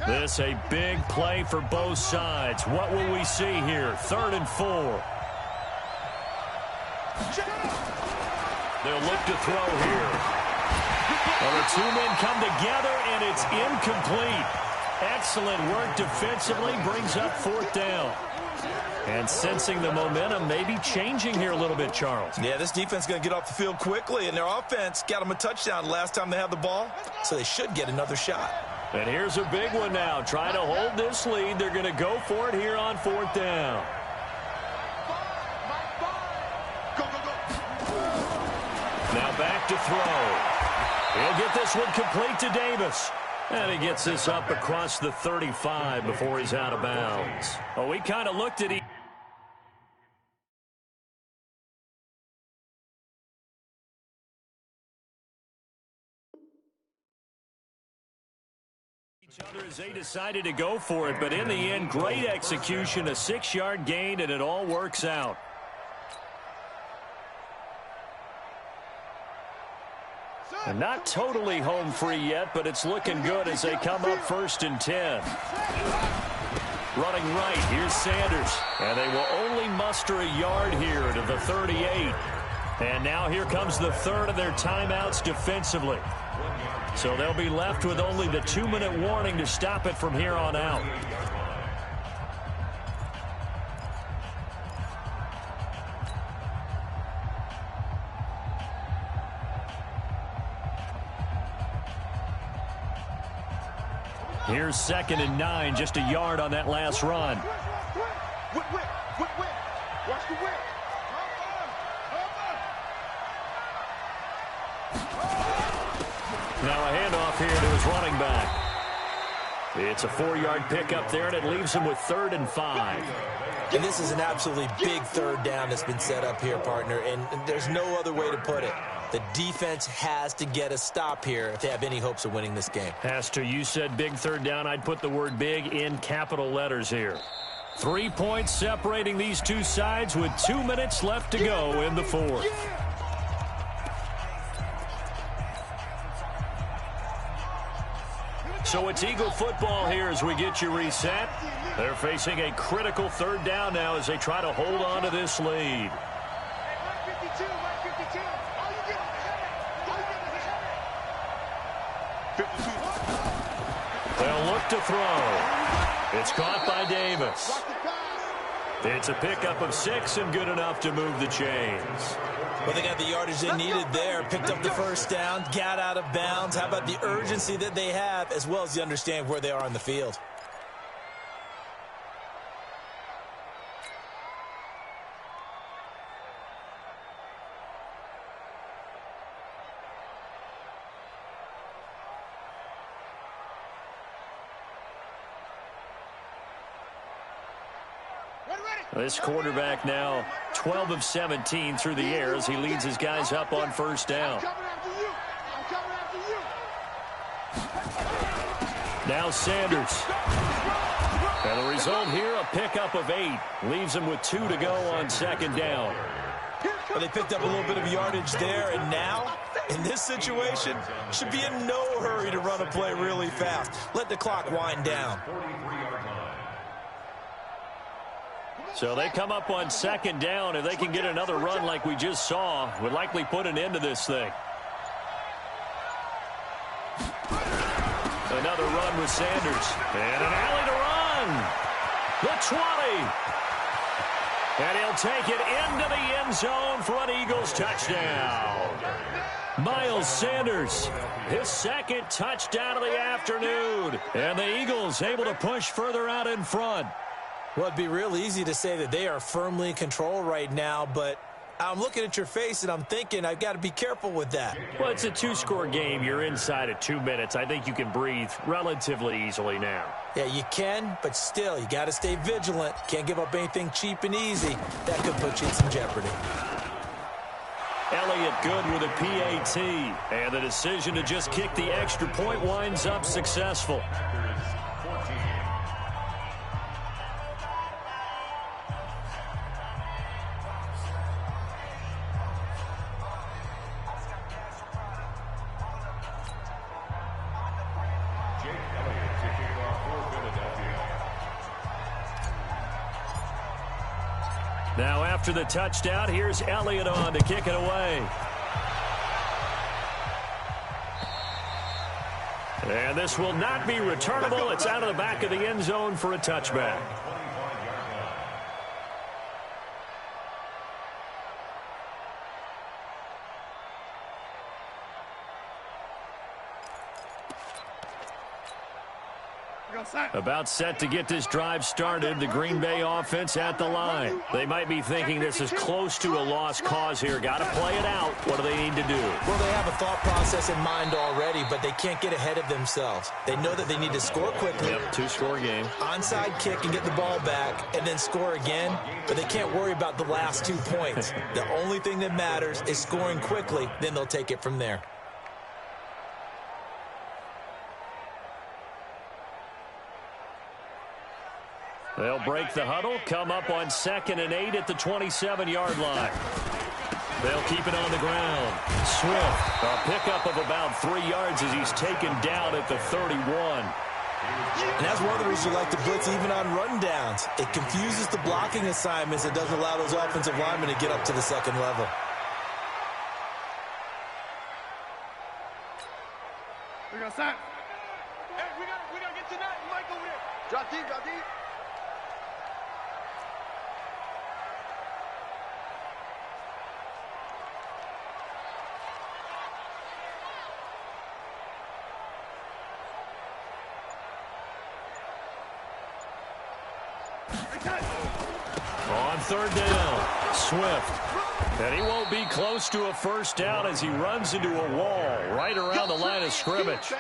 C: This a big play for both sides. What will we see here? 3rd and 4. They'll look to throw here. Well, the 2 men come together, and it's incomplete. Excellent work defensively, brings up 4th down. And sensing the momentum, maybe changing here a little bit, Charles.
F: Yeah, this defense is going to get off the field quickly, and their offense got them a touchdown last time they had the ball, so they should get another shot.
C: And here's a big one now. Trying to hold this lead. They're going to go for it here on 4th down. Now back to throw. He'll get this one complete to Davis. And he gets this up across the 35 before he's out of bounds. Well, we kind of looked at each other as they decided to go for it. But in the end, great execution, a 6-yard gain, and it all works out. And not totally home free yet, but it's looking good as they come up 1st and 10. Running right, here's Sanders. And they will only muster a yard here to the 38. And now here comes the 3rd of their timeouts defensively. So they'll be left with only the 2-minute warning to stop it from here on out. Here's 2nd and 9, just a yard on that last run.
E: Watch the whip.
C: Now a handoff here to his running back. It's a 4-yard pickup there, and it leaves him with 3rd and 5.
F: And this is an absolutely big 3rd down that's been set up here, partner, and there's no other way to put it. The defense has to get a stop here if they have any hopes of winning this game.
C: Has to. You said big 3rd down. I'd put the word big in capital letters here. 3 points separating these two sides with 2 minutes left to go in the 4th. So it's Eagle football here as we get you reset. They're facing a critical third down now as they try to hold on to this lead. They'll look to throw. It's caught by Davis. It's a pickup of 6 and good enough to move the chains.
F: Well, they got the yardage they needed there, picked up the first down, got out of bounds. How about the urgency that they have, as well as you understand where they are on the field?
C: This quarterback now 12 of 17 through the air as he leads his guys up on first down. Now Sanders. And the result here, a pickup of 8. Leaves him with 2 to go on second down.
F: Well, they picked up a little bit of yardage there, and now, in this situation, should be in no hurry to run a play really fast. Let the clock wind down.
C: So they come up on second down. If they can get another run like we just saw, would likely put an end to this thing. Another run with Sanders. And an alley to run. The 20. And he'll take it into the end zone for an Eagles touchdown. Miles Sanders, his second touchdown of the afternoon. And the Eagles able to push further out in front.
F: Well, it'd be real easy to say that they are firmly in control right now, but I'm looking at your face and I'm thinking I've got to be careful with that.
C: Well, it's a 2-score game. You're inside of 2 minutes. I think you can breathe relatively easily now.
F: Yeah, you can, but still, you got to stay vigilant. Can't give up anything cheap and easy. That could put you in some jeopardy.
C: Elliott good with a PAT, and the decision to just kick the extra point winds up successful. Now after the touchdown, here's Elliott on to kick it away. And this will not be returnable. It's out of the back of the end zone for a touchback. About set to get this drive started. The Green Bay offense at the line. They might be thinking this is close to a lost cause here. Got to play it out. What do they need to do?
F: Well, they have a thought process in mind already, but they can't get ahead of themselves. They know that they need to score quickly.
C: Yep, 2-score game.
F: Onside kick and get the ball back and then score again, but they can't worry about the last 2 points. The only thing that matters is scoring quickly, then they'll take it from there.
C: They'll break the huddle, come up on 2nd and 8 at the 27-yard line. They'll keep it on the ground. Swift, a pickup of about 3 yards as he's taken down at the 31.
F: And that's one of the reasons you like to blitz even on rundowns. It confuses the blocking assignments. It doesn't allow those offensive linemen to get up to the second level.
E: We're going to start. Hey, we got to get to that. Mike over there. Drop deep, drop deep.
C: On 3rd down, Swift. And he won't be close to a first down as he runs into a wall right around the line of scrimmage.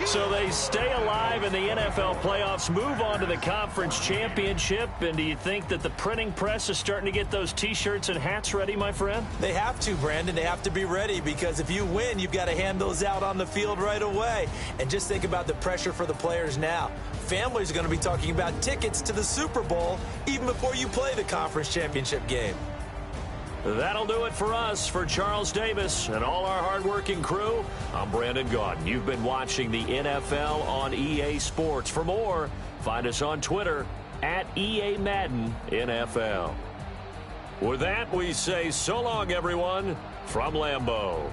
C: So they stay alive in the NFL playoffs, move on to the conference championship. And do you think that the printing press is starting to get those T-shirts and hats ready, my friend?
F: They have to, Brandon. They have to be ready because if you win, you've got to hand those out on the field right away. And just think about the pressure for the players now. Families are going to be talking about tickets to the Super Bowl even before you play the conference championship game.
C: That'll do it for us. For Charles Davis and all our hardworking crew, I'm Brandon Gaudin. You've been watching the NFL on EA Sports. For more, find us on Twitter at EA Madden NFL. With that, we say so long, everyone, from Lambeau.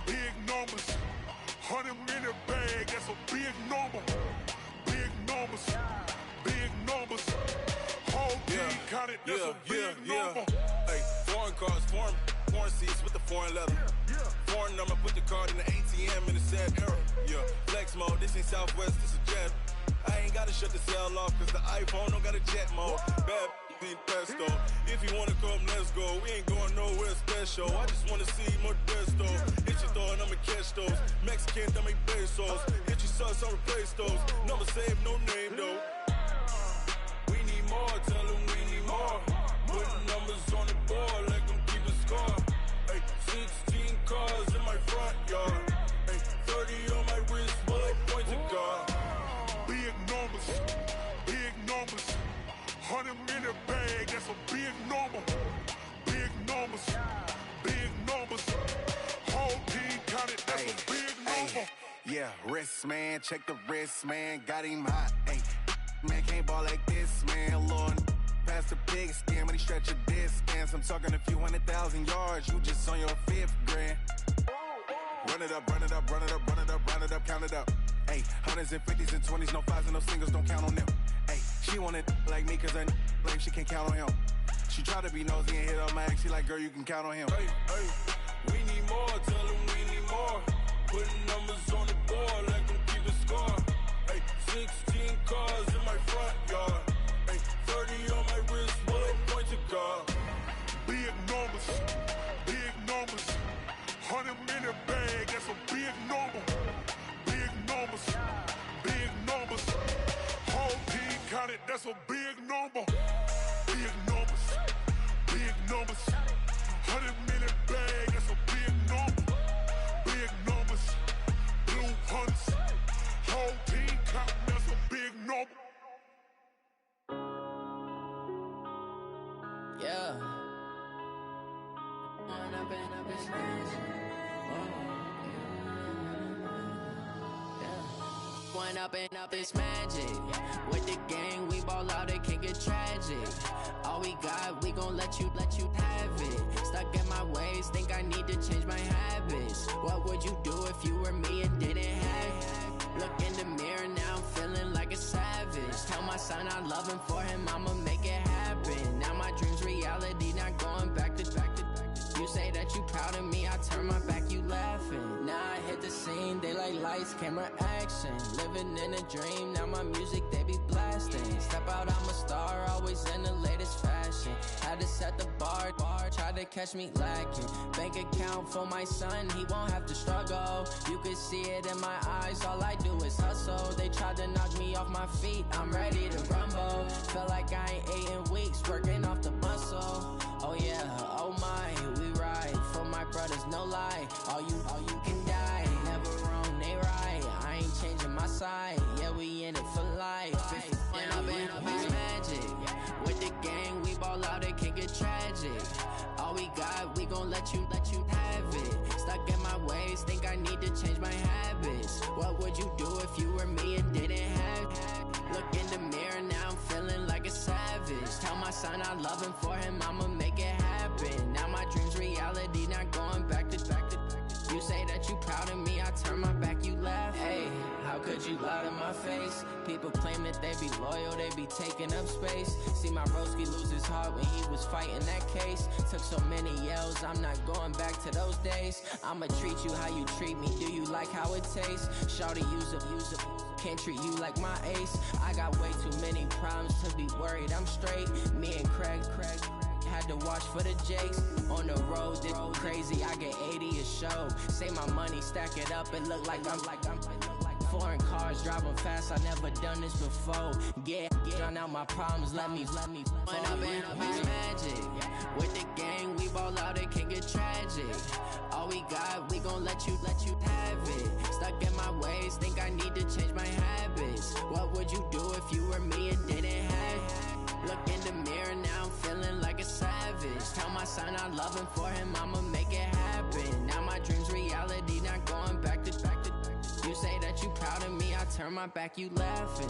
E: Big numbers, 100-minute bag, that's a big number. Big numbers, whole team counted, that's a big number.
I: Hey, foreign cars, foreign seats with the foreign leather. Foreign number, put the card in the ATM in the sad era. Yeah, flex mode, this ain't Southwest, this a jet. I ain't gotta shut the cell off, cause the iPhone don't got a jet mode. Bad need pesto. If you wanna come, let's go. We ain't going nowhere special. I just wanna see more desto. Hit your throw and I'ma catch those. Mexican, I make pesos. Hit your sauce, I'll replace those. Number save, no name though. We need more, tell them we need more. Putting numbers on the board, let them keep a score. Hey, 16 cars in my front yard. Hey, 30 on my wrist, bullet point to God.
E: Big numbers, 100-minute bag, that's a big number. Big numbers, whole team counted, that's a big number.
J: Yeah, wrist man, check the wrist man, got him hot. Ay, man can't ball like this, man. Lord, past the pig skin when he stretch a distance. I'm talking a few 100,000 yards, you just on your 5th grand. Run it up, count it up. Ay, hundreds and 50s and 20s, no 5s and no singles, don't count on them. Ay, she want it like me cause her lame, she can't count on him. She try to be nosy and hit on my ex, she like, girl, you can count on him.
I: Hey, we need more, tell them we need more. Putting numbers on the board, let them keep a score. Hey, 16 cars in my front yard. Hey, 30 on my wrist, bullet point to God.
E: Big numbers, 100-minute bag, that's a big number. Big numbers, whole team counted, that's a big number. Big numbers, 100-minute bag,
K: One up and up, it's magic. With the gang, we ball out, it can get tragic. All we got, we gon' let you have it. Stuck in my ways, think I need to change my habits. What would you do if you were me and didn't have it? Look in the mirror, now I'm feeling like a savage. Tell my son I love him, for him I'ma make it happen. Now my dream's reality, not going back to. You say that you proud of me, I turn my back, you laughing. Now I hit the scene, they like lights, camera, action. Living in a dream, now my music, they be blasting. Step out, I'm a star, always in the latest fashion. Had to set the bar, try to catch me lacking. Bank account for my son, he won't have to struggle. You can see it in my eyes, all I do is hustle. They tried to knock me off my feet, I'm ready to rumble. Feel like I ain't ate in weeks, working off the muscle. Oh yeah, oh my, we ride for my brothers, no lie. All you can die, never wrong, they right. I ain't changing my side, yeah, we in it for life. And up it's magic. With the gang, we ball out, it can get tragic. All we got, we gon' let you have it. Stuck in my ways, think I need to change my habits. What would you do if you were me and didn't have it? Look in the mirror, now I'm feeling like a savage. Tell my son I love him, for him I'ma make it happen. Now my dream's reality, not going back to. You say that you proud of me, I turn my back, you laugh. Hey, how could you lie to my face? People claim that they be loyal, they be taking up space. See my broski lose his heart when he was fighting that case. Took so many yells, I'm not going back to those days. I'ma treat you how you treat me, do you like how it tastes? Shawty, use up, can't treat you like my ace. I got way too many problems to be worried, I'm straight. Me and Craig had to watch for the Jakes. On the road, this crazy, I get 80 a show. Say my money, stack it up, it look like I'm foreign cars, driving fast, I never done this before. Yeah, drown out my problems, let me One up and up, it's magic. With the gang, we ball out, it can get tragic. All we got, we gon' let you have it. Stuck in my ways, think I need to change my habits. What would you do if you were me and didn't have it? Look in the mirror, now I'm feeling like a savage. Tell my son I love him, for him I'ma make it happen. Now my dream's reality, not going back to. You say that you proud of me, I turn my back, you laughing.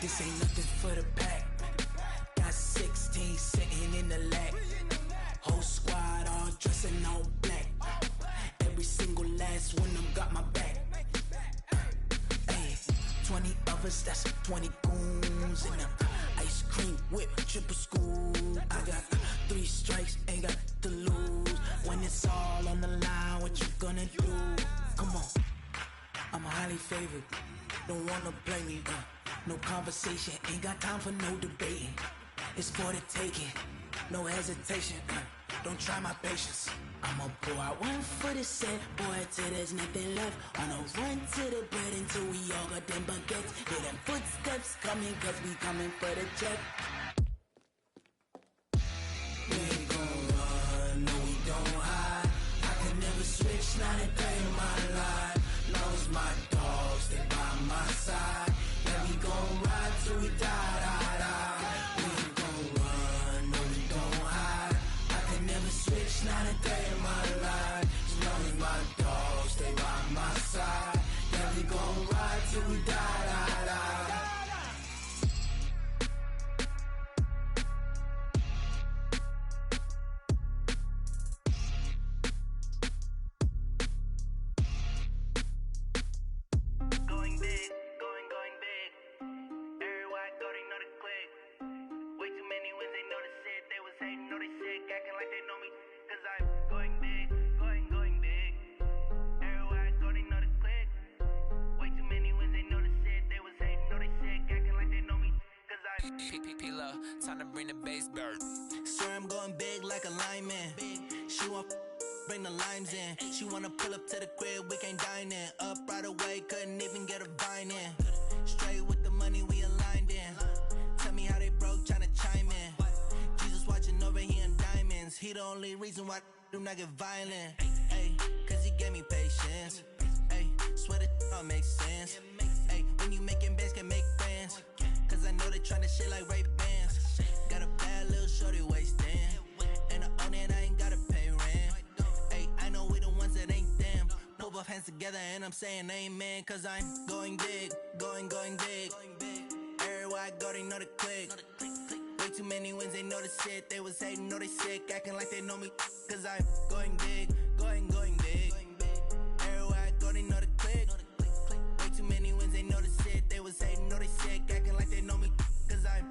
L: This ain't nothing for the pack. Got 16 sitting in the lap. Whole squad all dressing all black. Every single last one of them got my back. Hey, 20 of us, that's 20 goons in them. Ice cream whip, triple scoop. I got 3 strikes, ain't got to lose. When it's all on the line, what you gonna do? Come on, I'm highly favored. Don't wanna play me, no conversation, ain't got time for no debating. It's for the taking, no hesitation. Don't try my patience. I'ma pour out one for the set, boy, till there's nothing left. On a run to the bread until we all got them baguettes. Hear them footsteps coming, cause we coming for the check. We ain't gon' run, no we don't hide. I can never switch, not a day in my life. Long as my dogs stay by my side. Yeah, we gon' ride till we die, die, die. We ain't gon' run, no we don't hide. I can never switch, not a day in my life. As long as my dogs stay by my side. Yeah, we gon' ride till we die, die, die. Time to bring the bass bird. Swear I'm going big like a lineman. She want bring the limes in. She wanna pull up to the crib, we can't dine in. Up right away, couldn't even get a vine in. Straight with the money we aligned in. Tell me how they broke, tryna chime in. Jesus watching over here in diamonds. He the only reason why I do not get violent. Ay, cause he gave me patience. Ay, swear that all makes sense. Ay, when you making bands, can make friends. Cause I know they tryna shit like Ray-Bans. Got a bad little shorty wasting. And I own it, I ain't gotta pay rent. Ay, I know we the ones that ain't them. Put both hands together and I'm saying amen. Cause I'm going big, going big. Everywhere I go, they know the click. Way too many wins, they know the shit. They was hating, know they sick, acting like they know me. Cause I'm going big, going big. Everywhere I go, they know the click. Way too many wins, they know the shit. They was hating, know they sick, acting like they know me. Cause I'm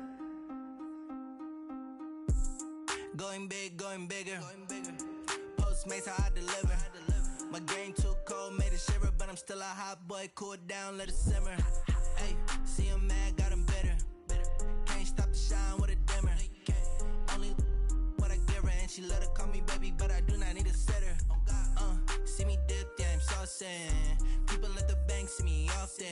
L: going big, going bigger. Postmates how I deliver. My game too cold, made it shiver. But I'm still a hot boy, cool down, let it simmer. Hey, see him mad, got him bitter. Can't stop the shine with a dimmer. Only what I give her, and she let her call me baby, but I do not need a sitter. See me dip, yeah, I'm saucing. People at the bank see me often.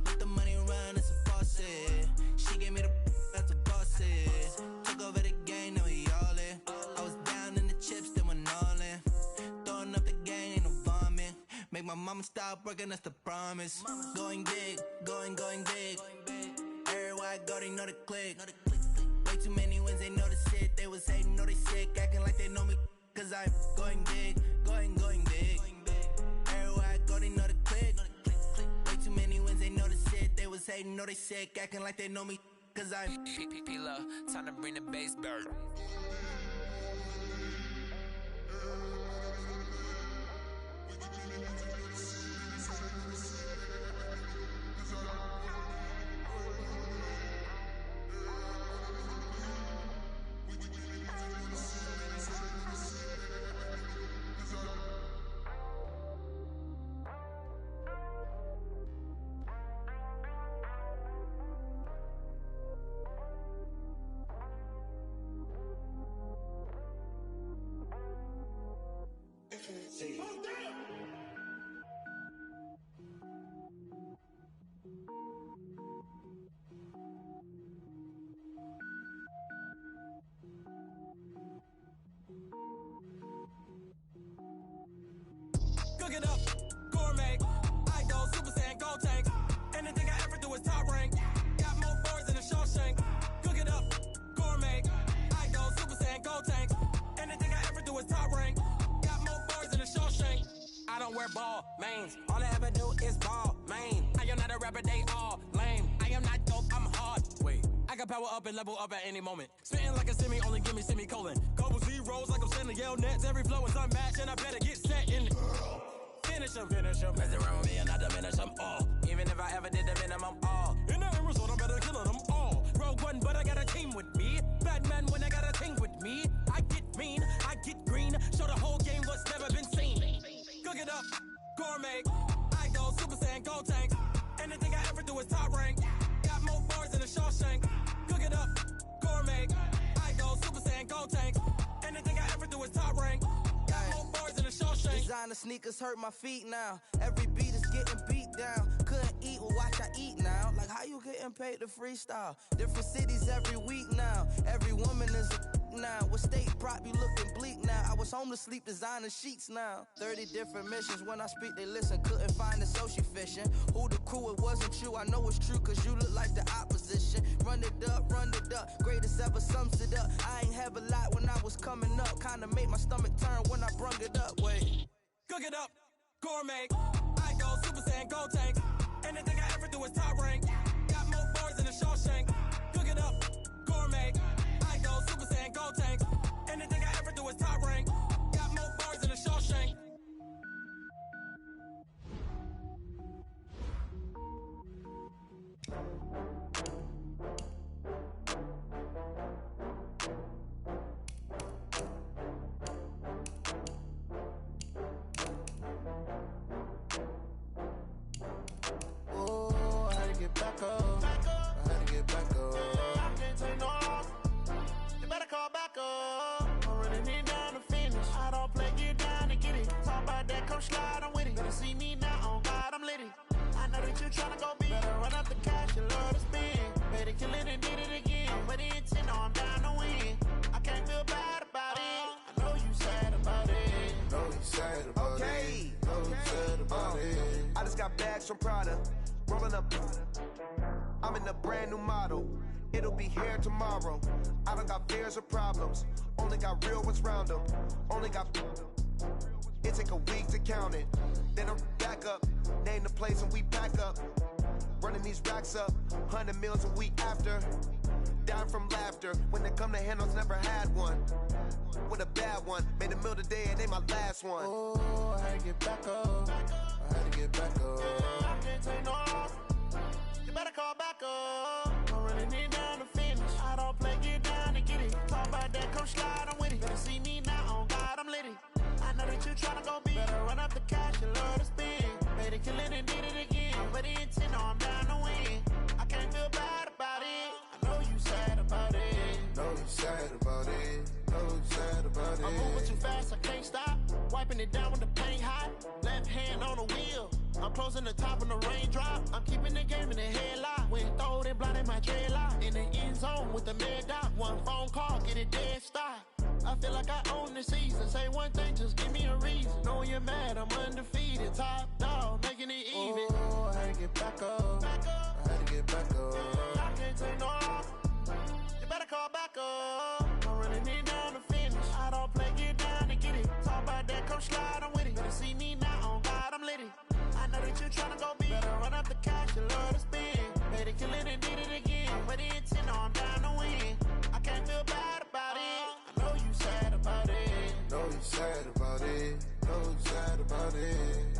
L: Let the money run, it's a faucet. She gave me the that's a bosses. Took over the game, now we all in. I was down in the chips, then went all in. Throwing up the game, ain't no vomit. Make my mama stop working, that's the promise. Going big, going big. Everywhere I go, they know the click. Way too many wins, they know the shit. They was hating, know they sick, acting like they know me. Cause I'm going big, going big. Everywhere I go, they know the click. Way too many wins, they know the shit. They was hating, know they sick, acting like they know me. Cause I'm time to bring the bass bird.
M: Cook it up, gourmet. I go Super Saiyan, gold tank. Anything I ever do is top rank. Got more boards than a Shawshank. Cook it up, gourmet. I go Super Saiyan, gold tank. Anything I ever do is top rank. Got more boards than a Shawshank. I don't wear ball mains. All I ever do is ball main. I am not a rapper, they all lame. I am not dope, I'm hard. Wait, I can power up and level up at any moment. Spitting like a semi, only give me semicolon. Couple zeros like I'm sending yell nets. Every flow is unmatched and I better get set in. Finish him. Mess around with me and I diminish them all. Even if I ever did the minimum, all. In the end result, I'm better killing them all. Rogue One, but I got a team with me. Batman when I got a team with me. I get mean, I get green. Show the whole game what's never been seen. Cook it up, gourmet. I go Super Saiyan, gold tank. Anything I ever do is top rank. Got more bars than a Shawshank. Cook it up, gourmet. I go Super Saiyan, gold tank. Anything I ever do is top rank. Got more bars than a Shawshank.
N: Designer sneakers hurt my feet now. Every beat is getting beat down. Couldn't eat, well watch I eat now. Like how you getting paid to freestyle? Different cities every week now. Every woman is a now. With state prop, you looking bleak now. I was home to sleep, designing sheets now. 30 different missions. When I speak, they listen. Couldn't find it, so she fishing. Who the crew? It wasn't you. I know it's true, cause you look like the opposition. Run it up. Greatest ever sums it up. I ain't have a lot when I was coming up. Kinda made my stomach turn when I brung it up. Wait.
M: Cook it up, gourmet. I go Super Saiyan, gold tank. Anything I ever do is top rank. Got more bars than a Shawshank. Cook it up, gourmet. I go Super Saiyan, gold tank. Anything I ever do is top rank. Got more bars than a Shawshank.
A: slide, I'm with it. Better see me now, on God, I'm litty. I know that you tryna go big. Better run up the cash, you love to spend. Better kill it and did it again. But the intent, no, I'm down to win. I can't feel bad about it. I know you sad about it.
B: Know you sad about it. Know you sad about it.
O: I just got bags from Prada. Rolling up. I'm in a brand new model. It'll be here tomorrow. I don't got fears or problems. Only got real ones round them. Only got. It take a week to count it. Then I'm back up. Name the place and we back up. Running these racks up. 100 meals a week after. Down from laughter. When it come to handles, never had one. With a bad one. Made a meal today and they my last one.
A: Oh, I had to get back up.
B: I had to get back up.
A: I can't take no off. You better call back up. I'm running it down to finish. I don't play, get down and get it. Talk about that, come slide, I'm with it. Better see me now, on God, I'm litty. I know that you tryna go big. Better run up the cash, you love to spend. Made it, kill it and did it again. But the intent, no, I'm down to win. I can't feel bad about it. I know you sad about it.
B: Know you sad about it. Know you sad about it.
A: I'm moving too fast, I can't stop. Wiping it down with the paint hot. Left hand on the wheel. I'm closing the top when the raindrop. I'm keeping the game in the headlock. When throwed and blinded my dreadlock. In the end zone with the mad dot. One phone call, get it dead stop. I feel like I own the season. Say one thing, just give me a reason. Knowing you're mad, I'm undefeated. Top dog, making it even.
B: Oh, I had to get back up. I had to get back up.
A: I can't take no off. You better call back up. I'm running it down to finish. I don't play, get down and get it. Talk about that, come slide, I'm with it. Better see me now, on God, I'm litty. I know that you tryna go big. Better run up the cash, you love to spend. Made it, kill it and did it again. But the intent, no, I'm down to win. I can't feel bad about it. I know you sad about it.
B: Know you sad about it. Know you sad about it.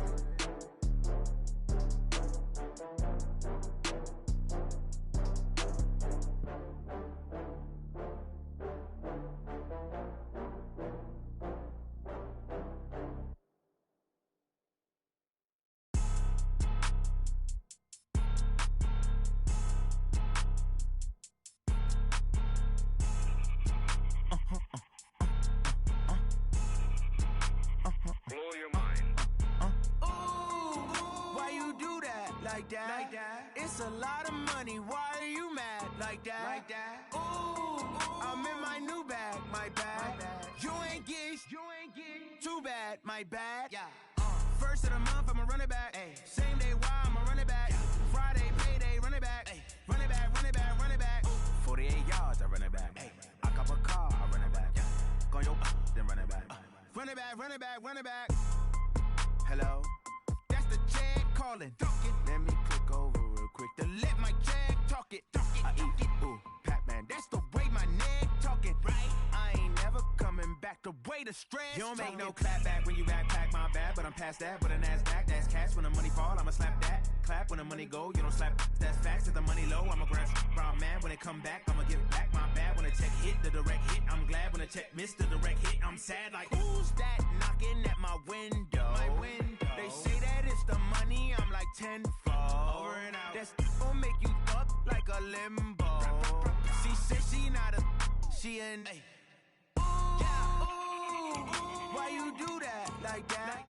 N: Like that. It's a lot of money. Why are you mad like that? Ooh, I'm in my new bag, my bad. You ain't get too bad, my bad. Yeah. First of the month, I'ma run it back. Ay. Same day, why I'ma run it back. Friday, payday, run it back. Ay. Run it back, run it back, run it back. 48 yards, I run it back. Ay. I cop a car, I run it back. Go yo, then run it back. Run it back, run it back, run it back. Hello? That's the check calling. Let me click over real quick to let my check talk it. I eat it, ooh, Pac-Man. That's the way my neck talking. Right? I ain't never coming back the way the stress. You don't make no clap back when you backpack my bag, but I'm past that. With a NASDAQ, that's cash. When the money fall, I'ma slap that. Clap when the money go, you don't slap. That's facts. If the money low, I'ma grab brown man. When it come back, I'ma give back my bad. When the check hit, the direct hit. I'm glad when the check missed the direct hit. I'm sad like, who's that knocking at my window? My window. They say that it's the money, I'm like tenfold. Over and out. That's gon' make you up like a limbo. She said she not a, she an. Ooh, yeah, ooh, why you do that like that?